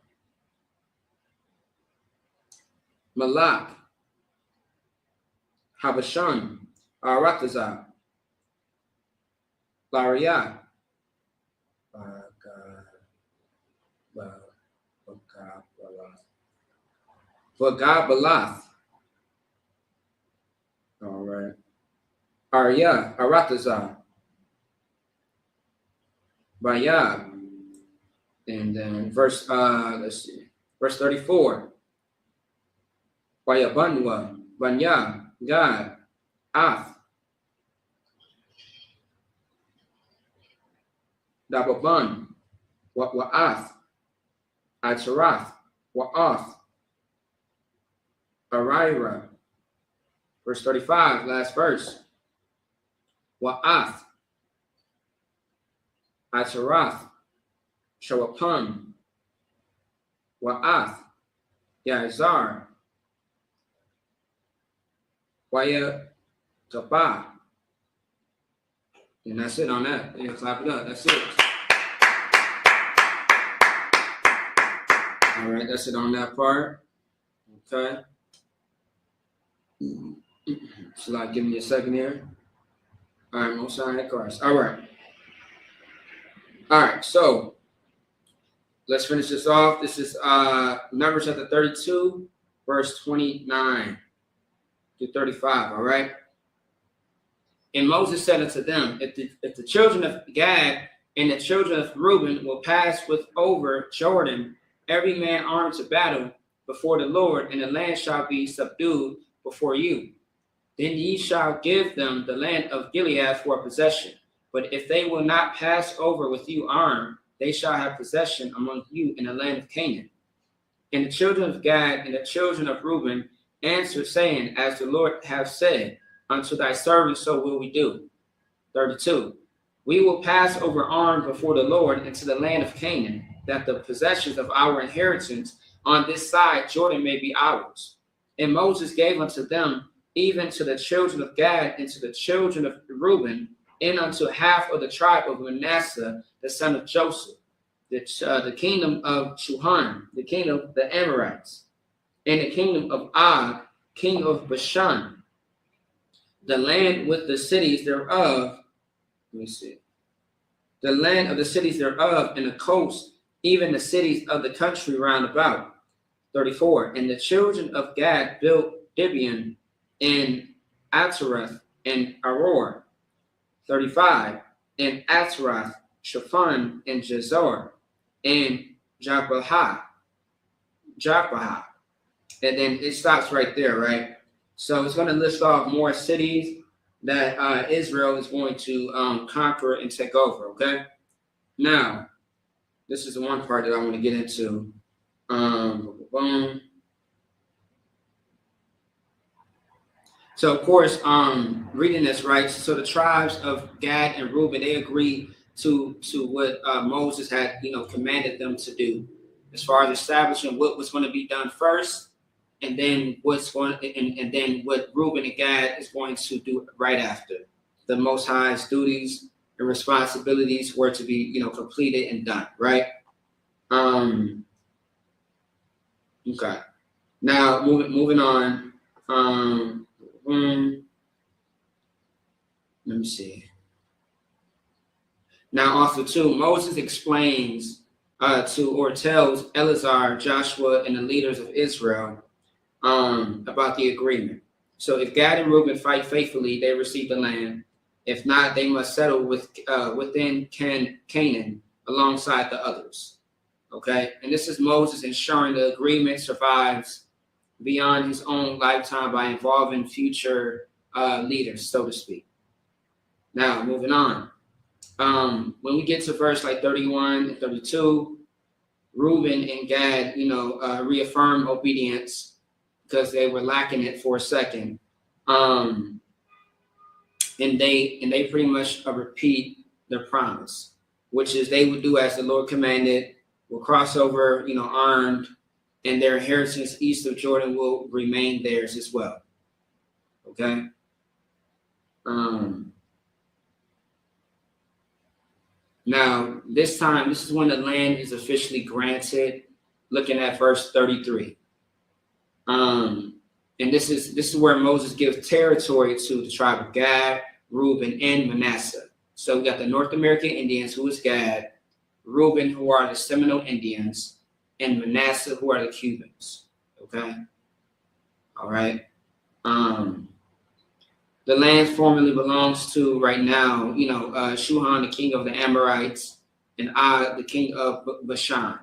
Malak. Habashan. Arataza. Laria. Vagabalath. All right. Arya, Arataza. Bayab. And then verse, let's see, verse 34. Bayabanwa, Banya, Gad, Ath. Dababan, Wa'ath, Atarath, Wa'ath, Arira. Verse 35, last verse. Wa'ath, Atarath, Shawapun, Wa'ath, Yazar, Waya Gaba. And that's it on that. Yeah, clap it up. That's it. All right, that's it on that part. Okay. So like, give me a second here. All right, most high Christ. All right. All right, so let's finish this off. This is Numbers chapter 32, verse 29 to 35. All right. And Moses said unto them, if the children of Gad and the children of Reuben will pass with over Jordan, every man armed to battle before the Lord, and the land shall be subdued before you, then ye shall give them the land of Gilead for possession. But if they will not pass over with you armed, they shall have possession among you in the land of Canaan. And the children of Gad and the children of Reuben answered, saying, as the Lord hath said, unto thy servants, so will we do. 32. We will pass over armed before the Lord into the land of Canaan, that the possessions of our inheritance on this side Jordan may be ours. And Moses gave unto them, even to the children of Gad and to the children of Reuben, and unto half of the tribe of Manasseh, the son of Joseph, the kingdom of Shuhan, the kingdom of the Amorites, and the kingdom of Og, king of Bashan, the land with the cities thereof. Let me see. The land of the cities thereof, and the coast, even the cities of the country round about. 34. And the children of Gad built Gibeon and Ataroth and Aror. 35. And Ataroth, Shaphan, and Jazor, and Jabbaha. And then it stops right there, right? So it's going to list off more cities that Israel is going to conquer and take over, okay? Now, this is the one part that I want to get into. So, of course, reading this, right? So the tribes of Gad and Reuben, they agreed to what Moses had, commanded them to do, as far as establishing what was going to be done first, and then and then what Reuben and Gad is going to do right after. The Most High's duties and responsibilities were to be, completed and done, right? Okay. Now moving on. Let me see. Now also too, Moses explains tells Eleazar, Joshua, and the leaders of Israel about the agreement. So if Gad and Reuben fight faithfully, they receive the land. If not, they must settle within Canaan alongside the others. Okay, and this is Moses ensuring the agreement survives beyond his own lifetime by involving future leaders, so to speak. Now, moving on. When we get to verse like 31 and 32, Reuben and Gad, reaffirm obedience because they were lacking it for a second. And they pretty much repeat their promise, which is they would do as the Lord commanded, will cross over, armed, and their inheritance east of Jordan will remain theirs as well. Okay. Now, this time, this is when the land is officially granted, looking at verse 33. And this is where Moses gives territory to the tribe of Gad, Reuben, and Manasseh. So we got the North American Indians, who is Gad, Reuben, who are the Seminole Indians, and Manasseh, who are the Cubans. Okay? All right. The land formerly belongs to, right now, Shuhan, the king of the Amorites, and Og, the king of Bashan.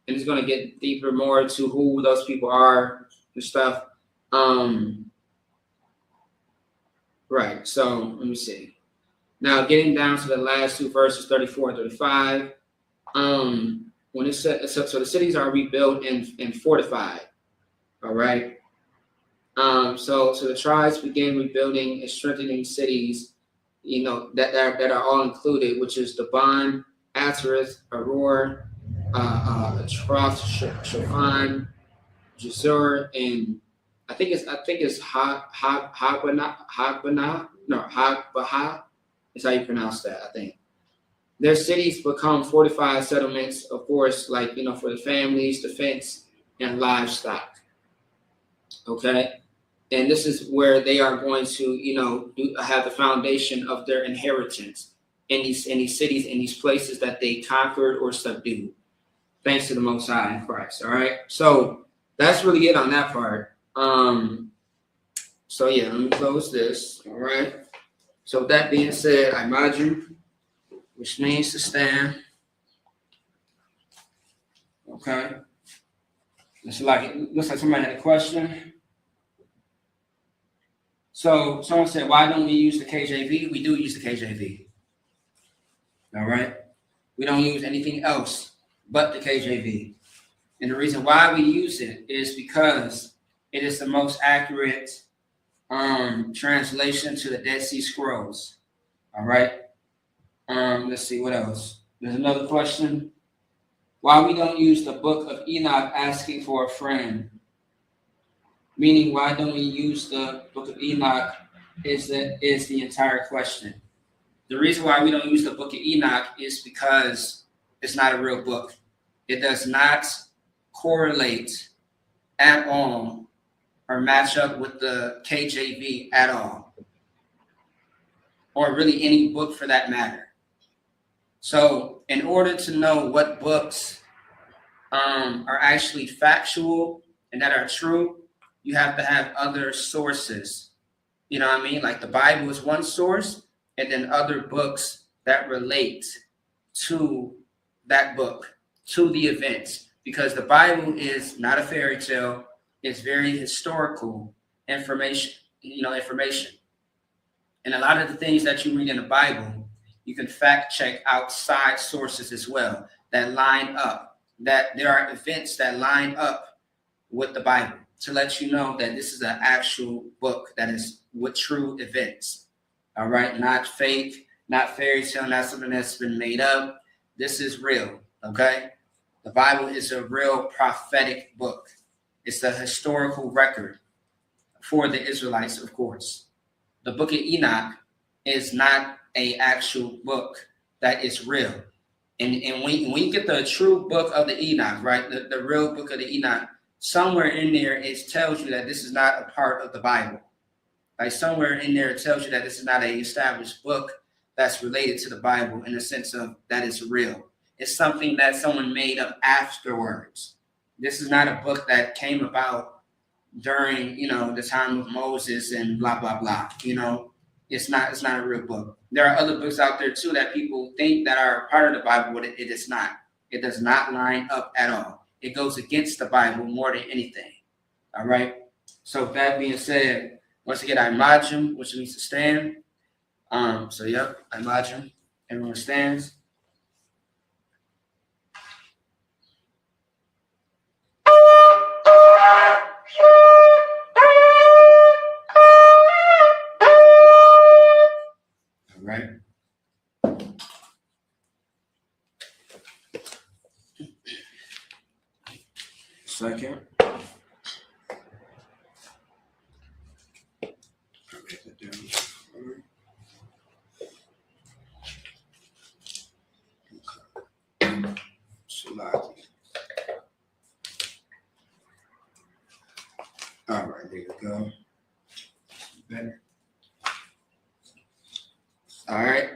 And it's going to get deeper more to who those people are and stuff. Right. So let me see. Now, getting down to the last two verses, 34 and 35, when it says, so the cities are rebuilt and fortified, all right? So the tribes begin rebuilding and strengthening cities, that are all included, which is Daban, Azareth, Aror, Troth, Shaphan, Jezur, and I think it's Hagbaha is how you pronounce that, I think. Their cities become fortified settlements, of course, like, for the families, defense, and livestock. Okay? And this is where they are going to, have the foundation of their inheritance in these cities, in these places that they conquered or subdued, thanks to the Most High in Christ. All right? So that's really it on that part. So yeah, let me close this. All right? So with that being said, I Imaju, which means to stand. Okay. Looks like somebody had a question. So someone said, why don't we use the KJV? We do use the KJV. All right. We don't use anything else but the KJV. And the reason why we use it is because it is the most accurate translation to the Dead Sea Scrolls. All right. Let's see what else. There's another question. Why we don't use the book of Enoch asking for a friend? Meaning, why don't we use the book of Enoch is the entire question. The reason why we don't use the book of Enoch is because it's not a real book. It does not correlate at all or match up with the KJV at all, or really any book for that matter. So in order to know what books are actually factual and that are true, you have to have other sources. You know what I mean? Like the Bible is one source, and then other books that relate to that book, to the events. Because the Bible is not a fairy tale, it's very historical information, information. And a lot of the things that you read in the Bible, you can fact check outside sources as well that line up, that there are events that line up with the Bible to let you know that this is an actual book that is with true events. All right, not fake, not fairy tale, not something that's been made up. This is real, okay? The Bible is a real prophetic book. It's a historical record for the Israelites, of course. The book of Enoch is not an actual book that is real. And when you get the true book of the Enoch, right, the real book of the Enoch, somewhere in there it tells you that this is not a part of the Bible. Like somewhere in there it tells you that this is not an established book that's related to the Bible in the sense of that it's real. It's something that someone made up afterwards. This is not a book that came about during, the time of Moses and blah, blah, blah. It's not a real book. There are other books out there too that people think that are part of the Bible, but it is not. It does not line up at all. It goes against the Bible more than anything. All right. So with that being said, once again, I imagine, which means to stand. So yep, I imagine. Everyone stands. All right. Second. All right, there you go. Better. All right.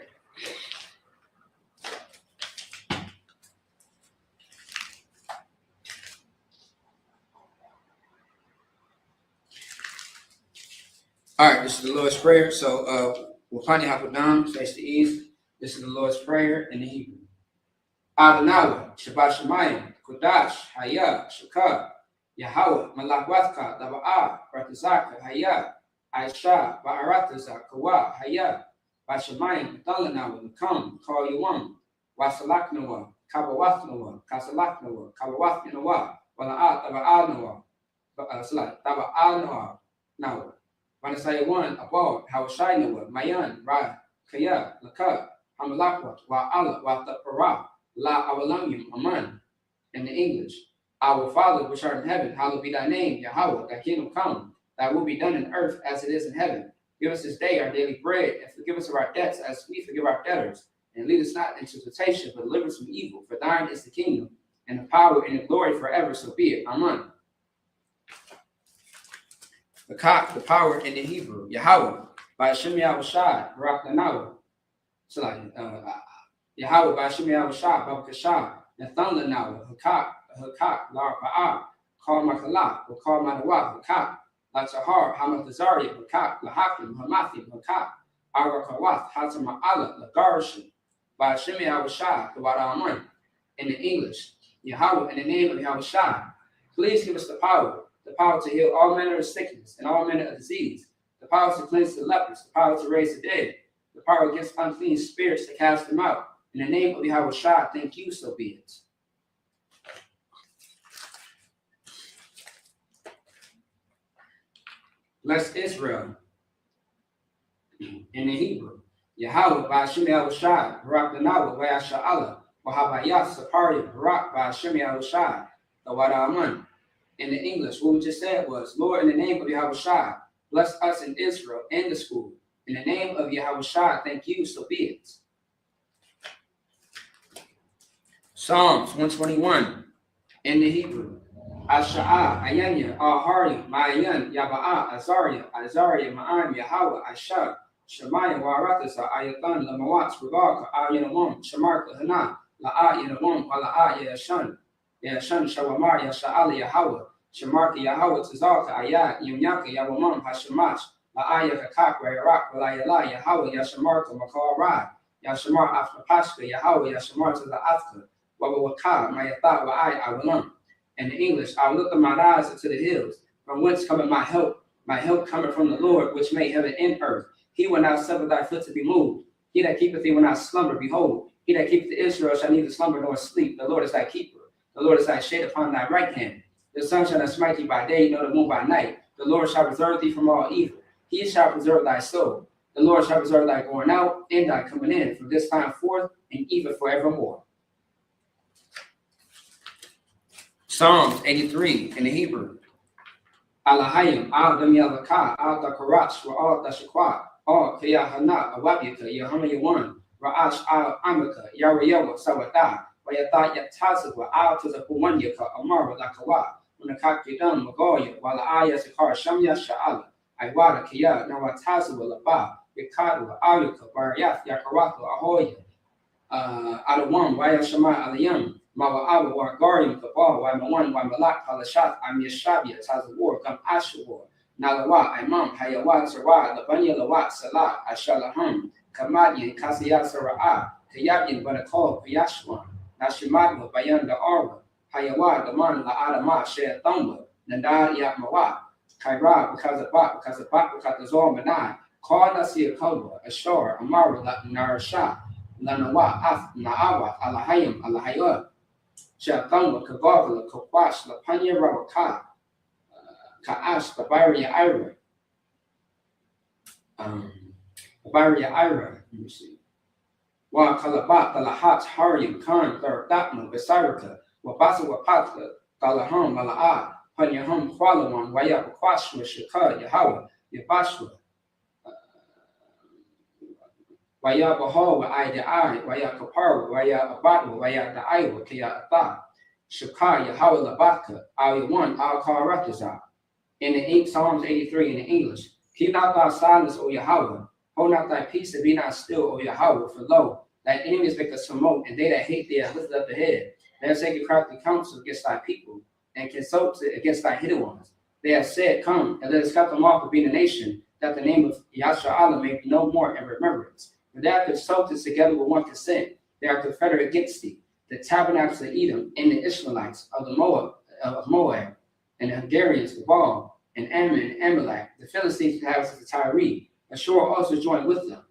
All right, this is the Lord's Prayer. So Wapani Hapadam, face the east. This is the Lord's Prayer in the Hebrew. Adonai, Shabbat Shemayim, Kodash, Haya, Shukah, Yahweh, Malachwathka, Daba'a, Ratazaka, Haya, Aisha, Ba'aratazak, Kawa, Haya, Bashamayim, Dalanawa, come, call you one. Wasalaknawa, Kabawathnawa, Kasalaknawa, Kabawathnawa, Wala Taba Taba Alnawa, now. When I say one, about how Shinawa, Mayan, Ra, Kaya, Laka, Hamalakwa, Wa Allah, Wa Tapara, La Awalamim, Aman, in the English. Our Father which art in heaven, hallowed be thy name, Yahweh, thy kingdom come, thy will be done in earth as it is in heaven. Give us this day our daily bread, and forgive us of our debts as we forgive our debtors. And lead us not into temptation, but deliver us from evil. For thine is the kingdom, and the power, and the glory forever, so be it. Amen. The power in the Hebrew, Yahweh, by Hashem Yahushai, Barak Lanawa. So like Yahweh by Hashem Yahushai, Barak Kashah, Nathan Lanawa, Hakak, Lar Pa'ah, Kal Makalak, or Kal Manawat, Hakak, Latahar, Hamathazaria, Hakak, Lahakim, Hamathim, Hakak, Arakawath, Hatama Allah, Lagarshim, by Hashem Yahushai, the Wadaman. In the English, Yahweh, in the name of Yahushai, please give us the power to heal all manner of sickness and all manner of disease, the power to cleanse the lepers, the power to raise the dead, the power against unclean spirits to cast them out. In the name of Yahushua, thank you, so be it. Bless Israel. In the Hebrew, Yahweh by Hashem Yahushua, Barak Lanawa, by Asha'Allah, Wahabayah Saparia, Barak by Hashem Yahushua, the Wadaman. In the English, what we just said was, Lord, in the name of Yahushua, bless us in Israel and the school. In the name of Yahushua, thank you, so be it. Psalms 121 in the Hebrew. Asha'ah, Ayanya, Ahari, Ma'ayan, Yaba'a, Azariah, Ma'am, Yahweh, Asha, Shemaya, Waratasa, Ayathan, Lamawats, Rugaka, Ayanamum, Shamarka, Hana, La'a, Yanamum, Wala'a, Yashan. Yashan Shawamar Yasha'ali Yahweh, Shamarka Yahweh Tazalka Ayat, Yunyaka Yawamam Hashamash, La'aya Kakak, Rayak, Walayala, Yahweh Yashamarka Makar Rad, Yashamar Afnapashka, Yahweh Yashamar to the Afka, Wawaka, Mayatha, Wa'ai, Awalam. In the English, I will lift up my eyes into the hills, from whence cometh my help cometh from the Lord, which made heaven and earth. He will not suffer thy foot to be moved. He that keepeth thee will not slumber, behold. He that keepeth Israel shall neither slumber nor sleep. The Lord is thy keeper. The Lord is thy shade upon thy right hand. The sun shall not smite thee by day, nor the moon by night. The Lord shall preserve thee from all evil. He shall preserve thy soul. The Lord shall preserve thy going out and thy coming in from this time forth and even forevermore. Psalms 83 in the Hebrew. Alahayim, Adam Yalaka, Al Dakarach, Ra'al Dashakwa, Al Kayahana, Awabika, Yahama Yawan, Ra'ash Al Amaka, Yarayawa, Sawata. Wayata Yatazawa out to the Puwanyaka, Amara Lakawa, Munakakidan, Magoya, while Aya Sakar Shamya Sha'ala, Iwada Kia, Nawatazawa Laba, Yakadu, Ayuka, Barayat, Yakaraka, Ahoya, Adawam, Waya Shama Aliyam, Mawa Awa, Wargarium, Kabal, Waimawan, Waimalak, Palashat, Amishabia, Tazawar, Gam Ashawar, Nalawa, Imam, Hayawa, Sarah, Labanya Lawat, Salah, Ashalaham, Kamadian, Kasiyat Sarah, Kayabian, Banakol, Piyashwan. Nashimatma, Bayan the Arwa, Hayawa, the Man, La Adama, Shea Thumba, Nandar Yakmawa, Kaira, because of the Zormanai, Call Nasir Koba, Ashore, Amara, Narasha, Lanawa, Af, Naawa, Alahayim, Alahayah, Shea Thumba, Kagavla, Kokwash, La Panya Rawaka, Kaash, Babaria Ira, let me see. Wa Kalabat, the Lahat, Harim, Khan, Dardatma, Besarika, Wabasa Wapatla, Galaham, Mala'a, Panyaham, Kualawan, Waya Kwashma, Shaka, Yahweh, Yabashwa, Waya Bahal, Waya Ai, Waya Kapar, Waya Abatu, Waya the Iowa, Kia Ata, Shaka, Yahweh Labatka, Ayawan, Al Karataza. In the Psalms 83 in the English, keep not thy silence, O Yahweh. Hold not thy peace and be not still, O Yahweh, for lo, thy enemies make us smoke, and they that hate thee have lifted up the head. They have taken crafty counsel against thy people, and consulted against thy hidden ones. They have said, come, and let us cut them off of being a nation, that the name of Yahshua may be no more in remembrance. For they are consulted together with one consent. They are confederate against thee, the tabernacles of Edom, and the Ishmaelites of Moab, and the Hungarians of Baal, and Ammon, and Amalek, the Philistines, the inhabitants of Tyre. Ashur also joined with them.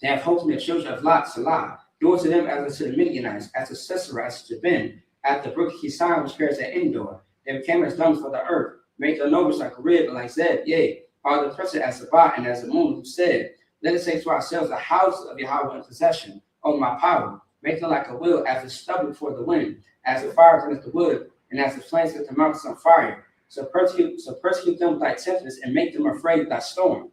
They have hope in the children of Lot, Salah. Do unto them as unto the Midianites, as to Sisera, as to Jabin, at the brook Kisan, which perished at Endor. They became as dung for the earth, make their nobles like a rib and like Zeb, yea, are the present as Sabbath and as the moon, who said, let us take to ourselves the house of Yahweh in possession, O my power. Make them like a wheel, as the stubble before the wind, as the fire burneth the wood, and as the flames set the mountains on fire. So persecute them with thy tempest, and make them afraid with thy storm.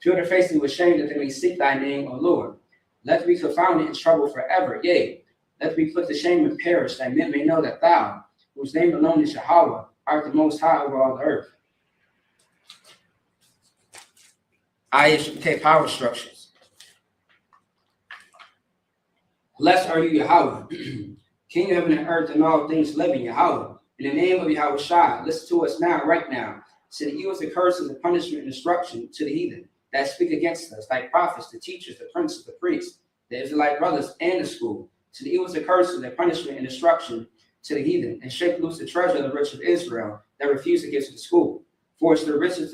Fill their faces with shame, that they may seek thy name, O Lord. Let them be confounded in trouble forever, yea, let them be put to shame and perish, that men may know that thou, whose name alone is Yahweh, art the most high over all the earth. ISUPK power structures. Blessed are you, Yahweh, King of heaven and earth and all things living, Yahweh. In the name of Yahweh Shai, listen to us now, right now. So that you as the curses, the punishment, and destruction to the heathen that speak against us, like prophets, the teachers, the princes, the priests, the Israelite brothers, and the school. To the evils, the curses, the punishment, and destruction to the heathen, and shake loose the treasure of the rich of Israel that refuse to give to the school. Force the riches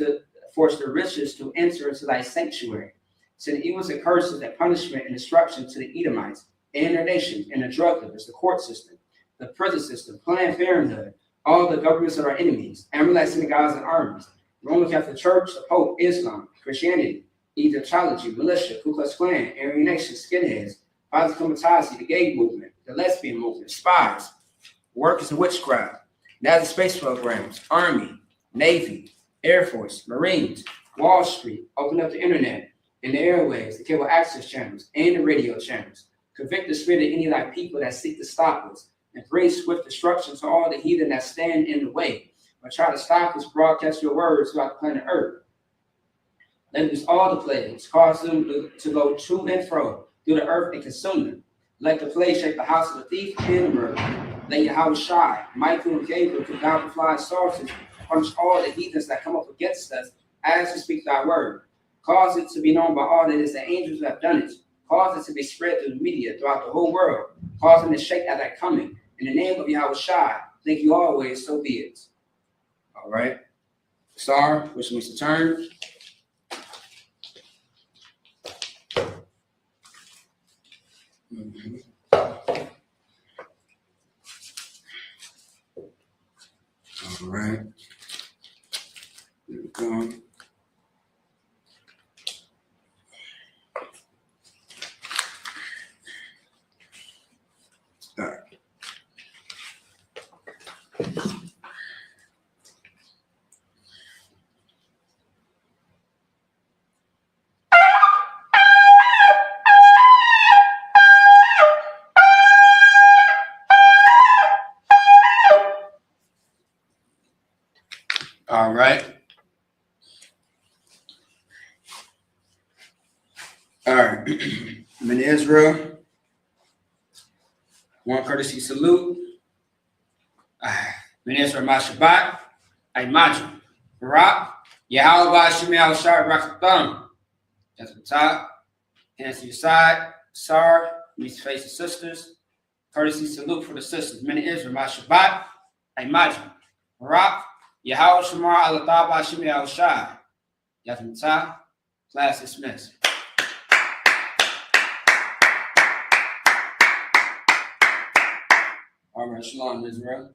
to enter into thy sanctuary. To the evils, the curses, the punishment, and destruction to the Edomites and their nations, and the drug dealers, the court system, the prison system, Planned Parenthood, all the governments of our enemies, Amalek synagogues and armies, the Roman Catholic Church, the Pope, Islam, Christianity, Egyptology, militia, Ku Klux Klan, Aryan Nation, skinheads, Positive Comitazi, the gay movement, the lesbian movement, spies, workers of witchcraft, NASA space programs, Army, Navy, Air Force, Marines, Wall Street, open up the internet and the airwaves, the cable access channels, and the radio channels. Convict the spirit of any of thy people that seek to stop us, and bring swift destruction to all the heathen that stand in the way, or try to stop us broadcast your words throughout the planet Earth. Let us all the plagues cause them to go to and fro through the earth and consume them. Let the plague shake the house of the thief and the murderer. Let Yahweh Shai, Michael and Gabriel, come down with flying saucers, punish all the heathens that come up against us as we speak thy word. Cause it to be known by all that it is the angels who have done it. Cause it to be spread through the media throughout the whole world. Cause them to shake at thy coming. In the name of Yahweh Shai, thank you always, so be it. All right. Star, which means to turn. All right. There we go. All right. All right. All right. I'm in Israel. One courtesy salute. I'm in Israel, my Shabbat. I imagine. Barak. Yahweh Shemi Al Shar Rakatham. That's the top. Hands to your side. Sar. Meets face the sisters. Courtesy salute for the sisters. I'm in Israel, my Shabbat. I imagine. Barak. Yahweh Shamar Al-Tab Shemi Al Shai. That's the top. Class dismissed. All right, shalom, Israel.